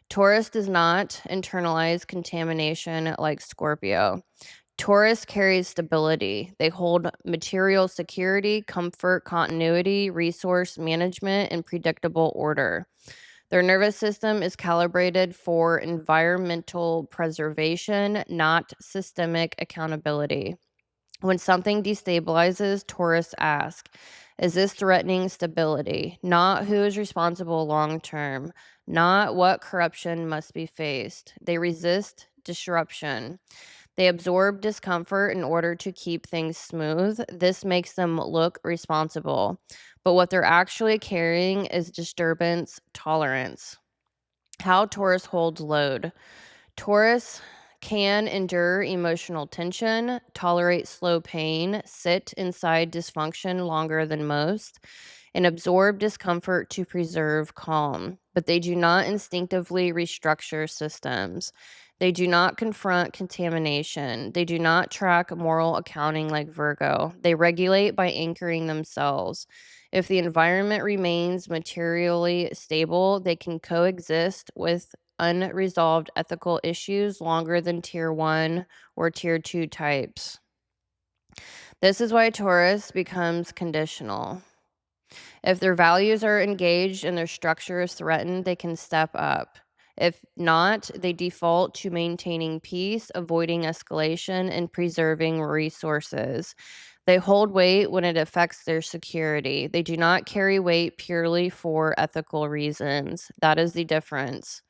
Taurus does not internalize contamination like Scorpio. Taurus carries stability. They hold material security, comfort, continuity, resource management, and predictable order. Their nervous system is calibrated for environmental preservation, not systemic accountability. When something destabilizes, Taurus asks, is this threatening stability? Not who is responsible long term, not what corruption must be faced. They resist disruption. They absorb discomfort in order to keep things smooth. This makes them look responsible. But what they're actually carrying is disturbance tolerance. How Taurus holds load. Taurus can endure emotional tension, tolerate slow pain, sit inside dysfunction longer than most, and absorb discomfort to preserve calm. But they do not instinctively restructure systems. They do not confront contamination. They do not track moral accounting like Virgo. They regulate by anchoring themselves. If the environment remains materially stable, they can coexist with unresolved ethical issues longer than tier 1 or tier 2 types. This is why Taurus becomes conditional. If their values are engaged and their structure is threatened, they can step up. If not, they default to maintaining peace, avoiding escalation, and preserving resources. They hold weight when it affects their security. They do not carry weight purely for ethical reasons. That is the difference.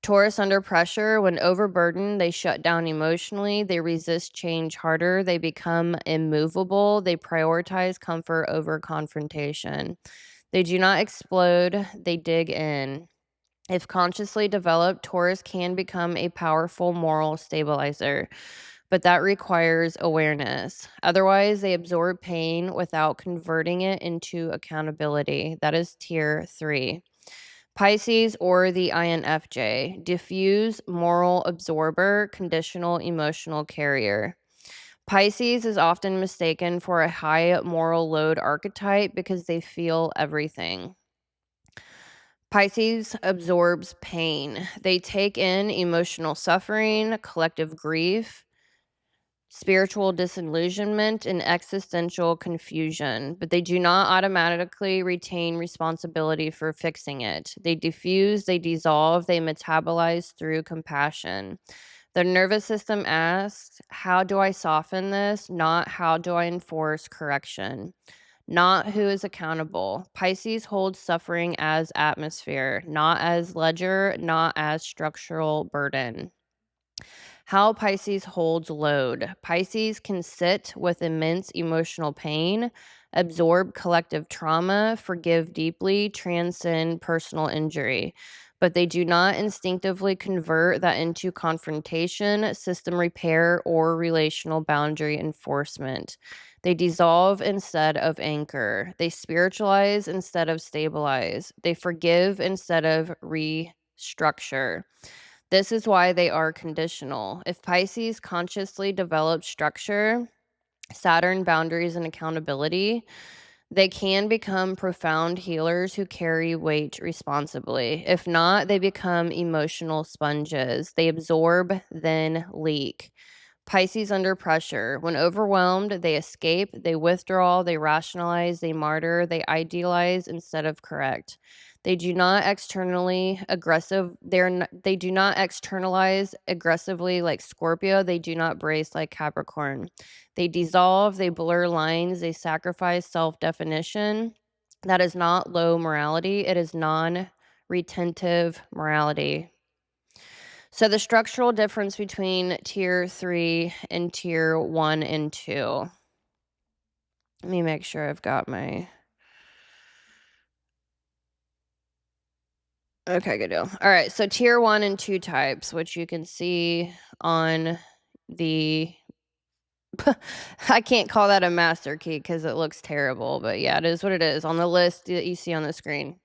Taurus under pressure, when overburdened, they shut down emotionally, they resist change harder, they become immovable, they prioritize comfort over confrontation. They do not explode, they dig in. If consciously developed, Taurus can become a powerful moral stabilizer, but that requires awareness. Otherwise, they absorb pain without converting it into accountability. That is tier 3. Pisces or the INFJ, diffuse moral absorber, conditional emotional carrier. Pisces is often mistaken for a high moral load archetype because they feel everything. Pisces absorbs pain. They take in emotional suffering, collective grief, spiritual disillusionment, and existential confusion, but they do not automatically retain responsibility for fixing it. They diffuse, they dissolve, they metabolize through compassion. The nervous system asks, how do I soften this? Not how do I enforce correction? Not who is accountable. Pisces holds suffering as atmosphere, not as ledger, not as structural burden. How Pisces holds load. Pisces can sit with immense emotional pain, absorb collective trauma, forgive deeply, transcend personal injury. But they do not instinctively convert that into confrontation, system repair, or relational boundary enforcement. They dissolve instead of anchor. They spiritualize instead of stabilize. They forgive instead of restructure. This is why they are conditional. If Pisces consciously develops structure, Saturn boundaries, and accountability, they can become profound healers who carry weight responsibly. If not, they become emotional sponges. They absorb, then leak. Pisces under pressure. When overwhelmed, they escape, they withdraw, they rationalize, they martyr, they idealize instead of correct. They do not externally aggressive. They do not externalize aggressively like Scorpio. They do not brace like Capricorn. They dissolve, they blur lines, they sacrifice self-definition. That is not low morality. It is non-retentive morality. So the structural difference between tier 3 and tier 1 and 2. Let me make sure I've got my... Okay, good deal. All right, so tier 1 and 2 types, which you can see on the... I can't call that a master key because it looks terrible, but yeah, it is what it is on the list that you see on the screen.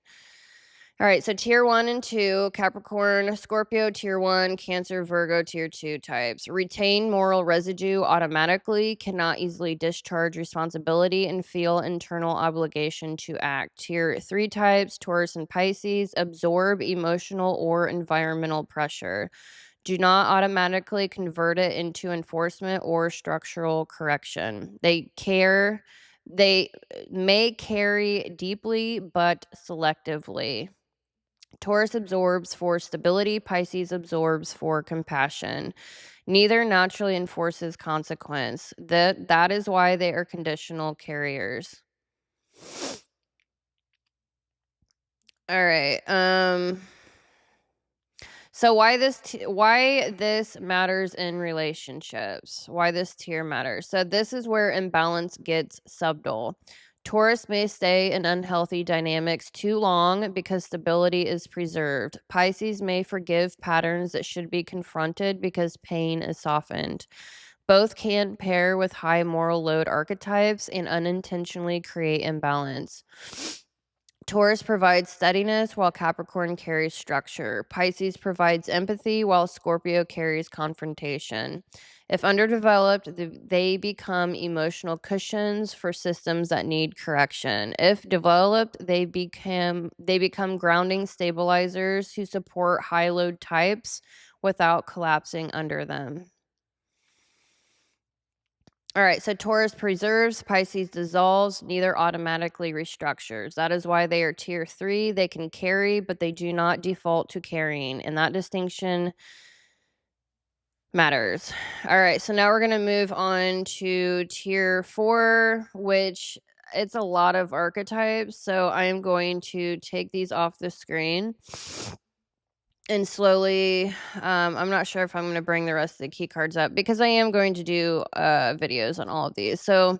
All right, so tier 1 and 2, Capricorn, Scorpio, tier 1, Cancer, Virgo, tier 2 types. Retain moral residue automatically, cannot easily discharge responsibility, and feel internal obligation to act. Tier 3 types, Taurus and Pisces, absorb emotional or environmental pressure. Do not automatically convert it into enforcement or structural correction. They may carry deeply but selectively. Taurus absorbs for stability, Pisces absorbs for compassion. Neither naturally enforces consequence. That is why they are conditional carriers. All right. So why this matters in relationships? Why this tier matters? So this is where imbalance gets subtle. Taurus may stay in unhealthy dynamics too long because stability is preserved. Pisces may forgive patterns that should be confronted because pain is softened. Both can pair with high moral load archetypes and unintentionally create imbalance. Taurus provides steadiness while Capricorn carries structure. Pisces provides empathy while Scorpio carries confrontation. If underdeveloped, they become emotional cushions for systems that need correction. If developed, they become grounding stabilizers who support high load types without collapsing under them. All right, so Taurus preserves, Pisces dissolves, neither automatically restructures. That is why they are tier 3. They can carry, but they do not default to carrying, and that distinction matters. All right, so now we're going to move on to tier 4, which it's a lot of archetypes, so I am going to take these off the screen and slowly, I'm not sure if I'm going to bring the rest of the key cards up because I am going to do videos on all of these. So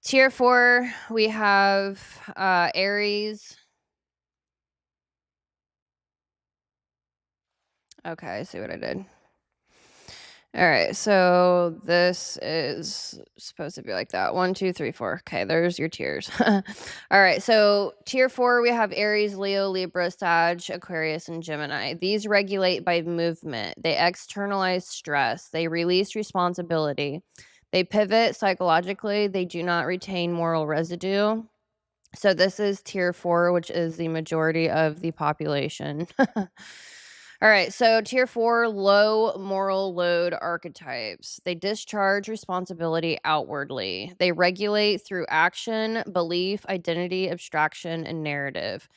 tier 4, we have Aries. Okay, I see what I did. All right, so this is supposed to be like that. 1, 2, 3, 4. Okay, there's your tiers. All right, so tier 4, we have Aries, Leo, Libra, Sag, Aquarius, and Gemini. These regulate by movement. They externalize stress. They release responsibility. They pivot psychologically. They do not retain moral residue. So this is tier 4, which is the majority of the population. All right, so tier 4, low moral load archetypes. They discharge responsibility outwardly. They regulate through action, belief, identity, abstraction, and narrative.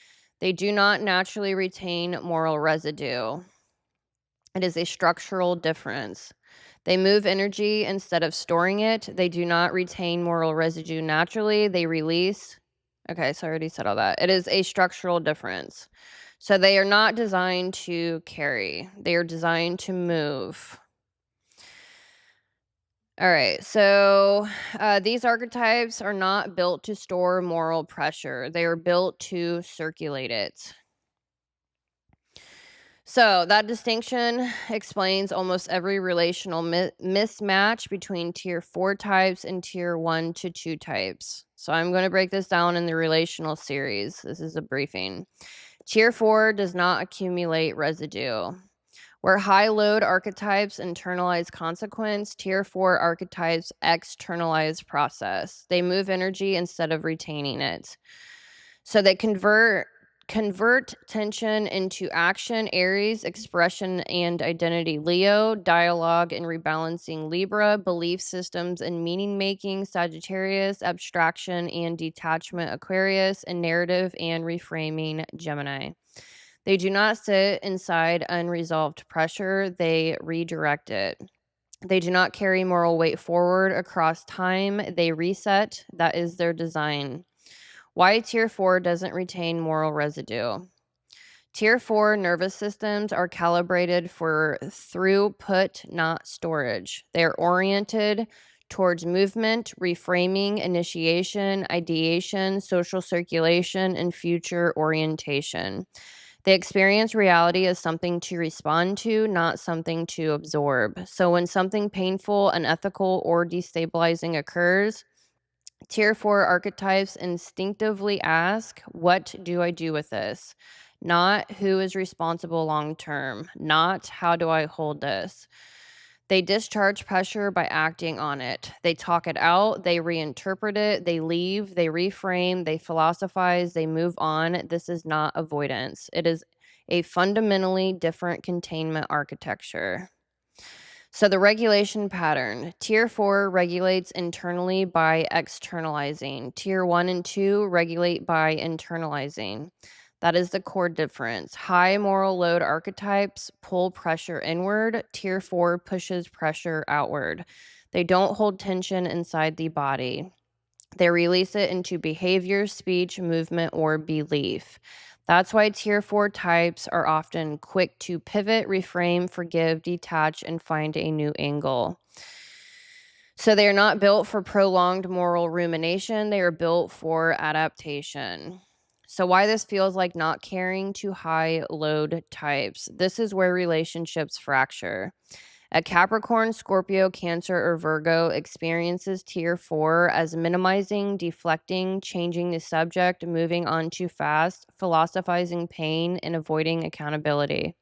They do not naturally retain moral residue. It is a structural difference. They move energy instead of storing it. They do not retain moral residue naturally. They release. Okay, so I already said all that. It is a structural difference. So they are not designed to carry. They are designed to move. All right, so these archetypes are not built to store moral pressure. They are built to circulate it. So that distinction explains almost every relational mismatch between tier 4 types and tier 1 to 2 types. So I'm going to break this down in the relational series. This is a briefing. Tier 4 does not accumulate residue. Where high load archetypes internalize consequence, tier 4 archetypes externalize process. They move energy instead of retaining it. So they convert tension into action, Aries, expression and identity, Leo, dialogue and rebalancing, Libra, belief systems and meaning making, Sagittarius, abstraction and detachment, Aquarius, and narrative and reframing, Gemini. They do not sit inside unresolved pressure, they redirect it. They do not carry moral weight forward across time, they reset. That is their design. Why tier 4 doesn't retain moral residue? Tier 4 nervous systems are calibrated for throughput, not storage. They are oriented towards movement, reframing, initiation, ideation, social circulation, and future orientation. They experience reality as something to respond to, not something to absorb. So when something painful, unethical, or destabilizing occurs, tier 4 archetypes instinctively ask, what do I do with this? not who is responsible long term, not how do I hold this. They discharge pressure by acting on it. They talk it out, they reinterpret it, they leave, they reframe, they philosophize, they move on. This is not avoidance. It is a fundamentally different containment architecture. So the regulation pattern. Tier 4 regulates internally by externalizing. Tier 1 and 2 regulate by internalizing. That is the core difference. High moral load archetypes pull pressure inward. Tier 4 pushes pressure outward. They don't hold tension inside the body. They release it into behavior, speech, movement, or belief. That's why Tier 4 types are often quick to pivot, reframe, forgive, detach, and find a new angle. So they are not built for prolonged moral rumination. They are built for adaptation. So why this feels like not caring to high load types. This is where relationships fracture. A Capricorn, Scorpio, Cancer, or Virgo experiences Tier 4 as minimizing, deflecting, changing the subject, moving on too fast, philosophizing pain, and avoiding accountability.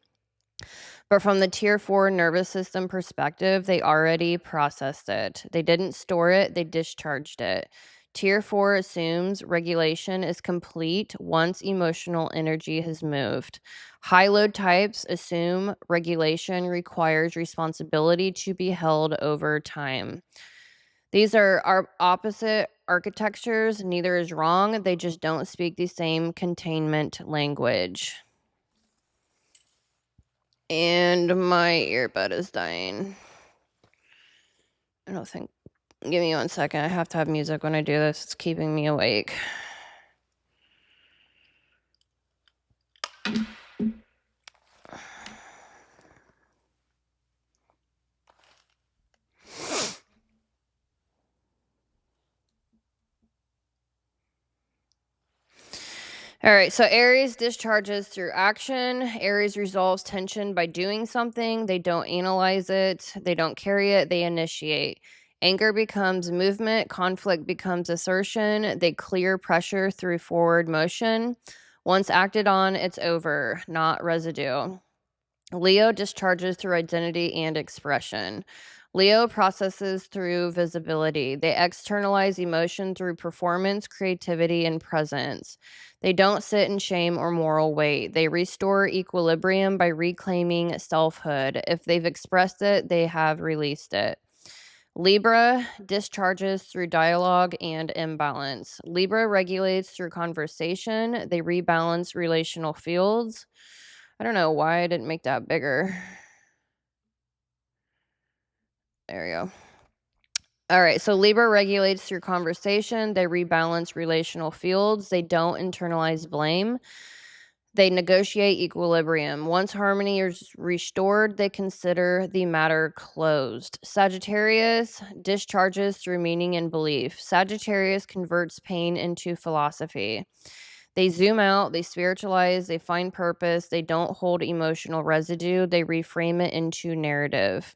But from the Tier 4 nervous system perspective, they already processed it. They didn't store it, they discharged it. Tier 4 assumes regulation is complete once emotional energy has moved. High load types assume regulation requires responsibility to be held over time. These are our opposite architectures. Neither is wrong. They just don't speak the same containment language. And my earbud is dying. I don't think. Give me 1 second. I have to have music when I do this. It's keeping me awake. All right, so Aries discharges through action. Aries resolves tension by doing something. They don't analyze it, they don't carry it, they initiate. Anger becomes movement, conflict becomes assertion. They clear pressure through forward motion. Once acted on, it's over, not residue. Leo discharges through identity and expression. Leo processes through visibility. They externalize emotion through performance, creativity, and presence. They don't sit in shame or moral weight. They restore equilibrium by reclaiming selfhood. If they've expressed it, they have released it. Libra discharges through dialogue and imbalance. Libra regulates through conversation. They rebalance relational fields. I don't know why I didn't make that bigger. There we go. All right, so Libra regulates through conversation. They rebalance relational fields. They don't internalize blame. They negotiate equilibrium. Once harmony is restored, they consider the matter closed. Sagittarius discharges through meaning and belief. Sagittarius converts pain into philosophy. They zoom out, they spiritualize, they find purpose, they don't hold emotional residue, they reframe it into narrative.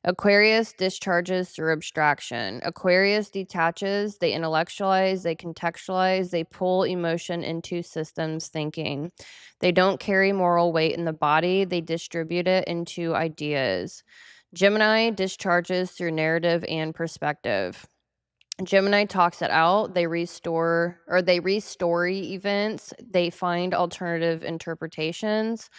Aquarius discharges through abstraction. Aquarius detaches, they intellectualize, they contextualize, they pull emotion into systems thinking. They don't carry moral weight in the body, they distribute it into ideas. Gemini discharges through narrative and perspective. Gemini talks it out. They restore events. They find alternative interpretations.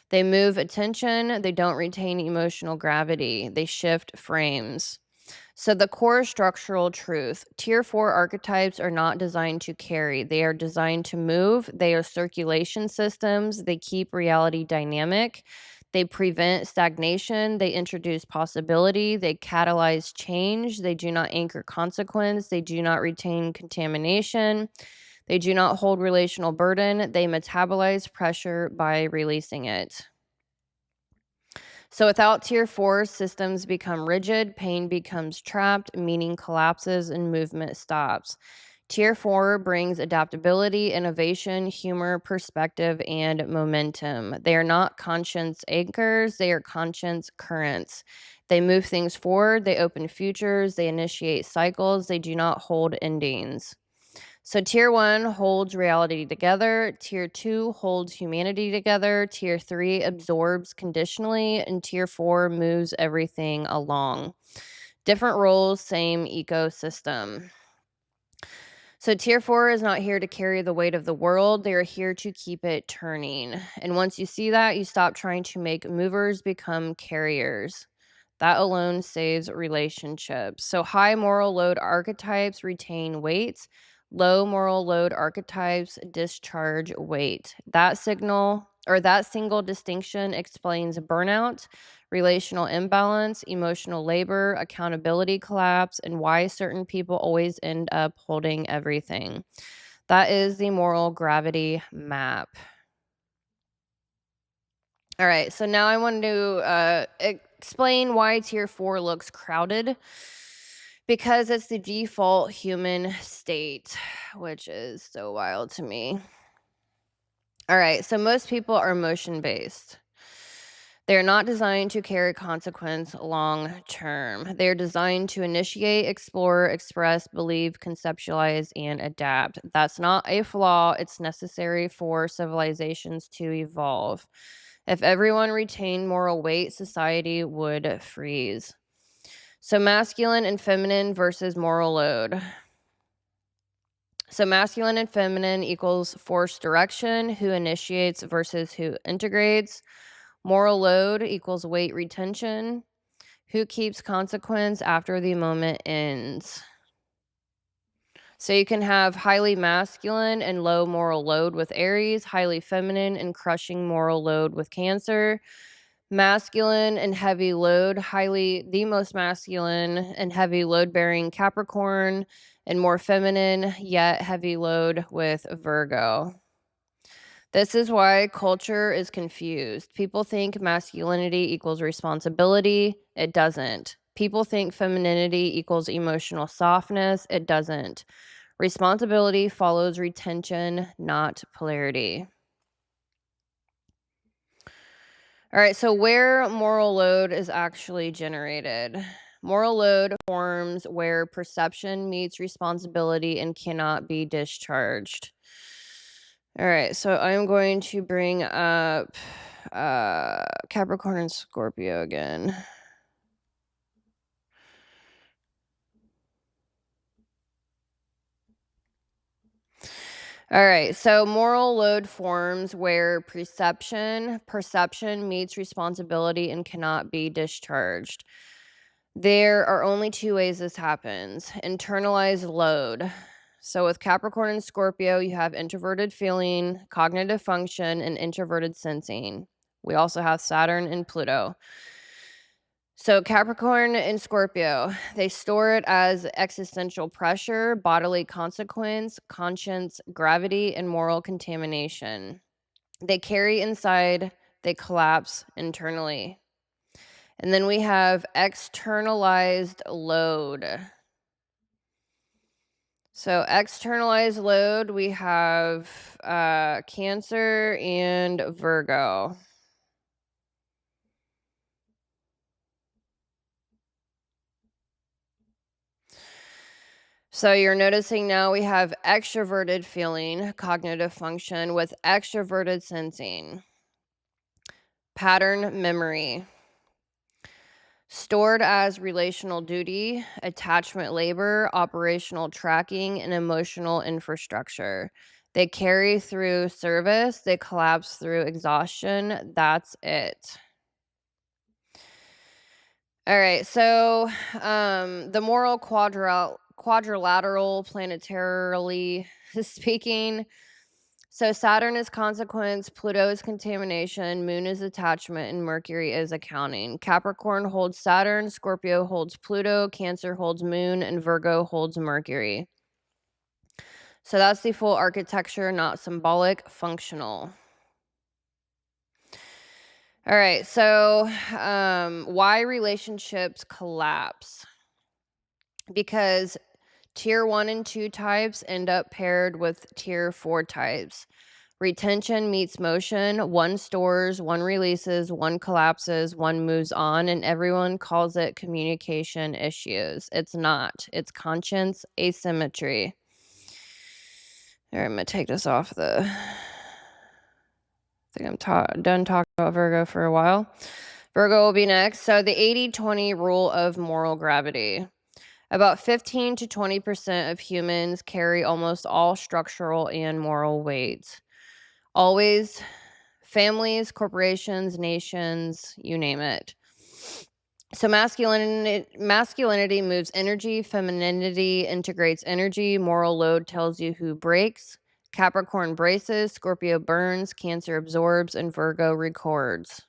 They move attention. They don't retain emotional gravity. They shift frames. So the core structural truth, Tier 4 archetypes are not designed to carry. They are designed to move. They are circulation systems. They keep reality dynamic. They prevent stagnation. They introduce possibility. They catalyze change. They do not anchor consequence. They do not retain contamination. They do not hold relational burden. They metabolize pressure by releasing it. So without Tier 4, systems become rigid, pain becomes trapped, meaning collapses, and movement stops. Tier 4 brings adaptability, innovation, humor, perspective, and momentum. They are not conscience anchors, they are conscience currents. They move things forward, they open futures, they initiate cycles, they do not hold endings. So tier 1 holds reality together, tier 2 holds humanity together, tier 3 absorbs conditionally, and tier 4 moves everything along. Different roles, same ecosystem. So tier 4 is not here to carry the weight of the world. They are here to keep it turning. And once you see that, you stop trying to make movers become carriers. That alone saves relationships. So high moral load archetypes retain weight. Low moral load archetypes discharge weight. That single distinction explains burnout, relational imbalance, emotional labor, accountability collapse, and why certain people always end up holding everything. That is the moral gravity map. All right, so now I want to explain why tier 4 looks crowded, because it's the default human state, which is so wild to me. All right, so most people are emotion based. They're not designed to carry consequence long term. They're designed to initiate, explore, express, believe, conceptualize, and adapt. That's not a flaw. It's necessary for civilizations to evolve. If everyone retained moral weight, society would freeze. So masculine and feminine versus moral load. So masculine and feminine equals force direction, who initiates versus who integrates. Moral load equals weight retention, who keeps consequence after the moment ends. So you can have highly masculine and low moral load with Aries, highly feminine and crushing moral load with Cancer, masculine and heavy load, the most masculine and heavy load bearing Capricorn, and more feminine yet heavy load with Virgo. This is why culture is confused. People think masculinity equals responsibility. It doesn't. People think femininity equals emotional softness. It doesn't. Responsibility follows retention, not polarity. All right, so where moral load is actually generated. Moral load forms where perception meets responsibility and cannot be discharged. All right, so I'm going to bring up Capricorn and Scorpio again. All right, so moral load forms where perception meets responsibility and cannot be discharged. There are only two ways this happens. Internalized load. So with Capricorn and Scorpio, you have introverted feeling, cognitive function, and introverted sensing. We also have Saturn and Pluto. So Capricorn and Scorpio, they store it as existential pressure, bodily consequence, conscience, gravity, and moral contamination. They carry inside, they collapse internally. And then we have externalized load. So externalized load, we have Cancer and Virgo. So you're noticing now we have extroverted feeling, cognitive function with extroverted sensing. Pattern memory. Stored as relational duty, attachment labor, operational tracking, and emotional infrastructure. They carry through service, they collapse through exhaustion. That's it. All right, so the moral quadrilateral, planetarily speaking. So Saturn is consequence, Pluto is contamination, Moon is attachment, and Mercury is accounting. Capricorn holds Saturn, Scorpio holds Pluto, Cancer holds Moon, and Virgo holds Mercury. So that's the full architecture, not symbolic, functional. All right, so why relationships collapse? Because tier 1 and 2 types end up paired with tier 4 types. Retention meets motion. One stores, one releases, one collapses, one moves on, and everyone calls it communication issues. It's not. It's conscience asymmetry. All right, I'm going to take this off the... I think I'm done talking about Virgo for a while. Virgo will be next. So the 80-20 rule of moral gravity. About 15 to 20% of humans carry almost all structural and moral weight. Always families, corporations, nations, you name it. So masculinity moves energy, femininity integrates energy, moral load tells you who breaks. Capricorn braces, Scorpio burns, Cancer absorbs, and Virgo records.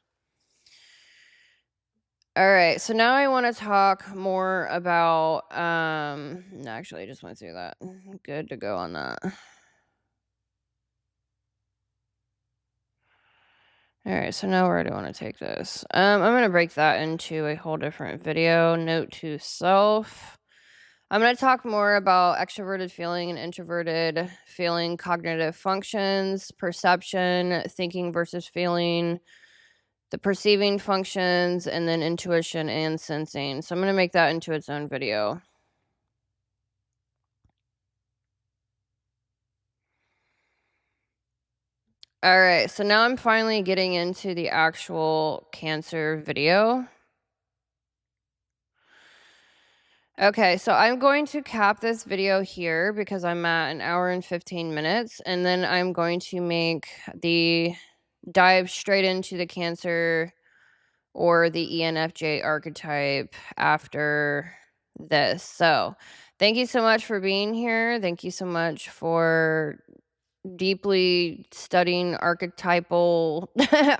All right, so now I want to talk more about, no, actually, I just went through that. Good to go on that. All right, so now where do I want to take this? I'm going to break that into a whole different video. Note to self. I'm going to talk more about extroverted feeling and introverted feeling, cognitive functions, perception, thinking versus feeling, the perceiving functions, and then intuition and sensing. So I'm going to make that into its own video. All right, so now I'm finally getting into the actual Cancer video. Okay, so I'm going to cap this video here because I'm at 1 hour and 15 minutes, and then I'm going to make the dive straight into the Cancer or the ENFJ archetype after this. So thank you so much for being here. Thank you so much for deeply studying archetypal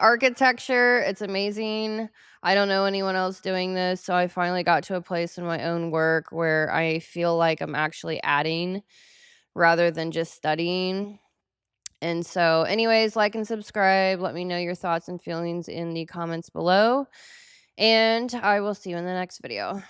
architecture. It's amazing. I don't know anyone else doing this, so I finally got to a place in my own work where I feel like I'm actually adding rather than just studying. And so anyways, like and subscribe. Let me know your thoughts and feelings in the comments below, and I will see you in the next video.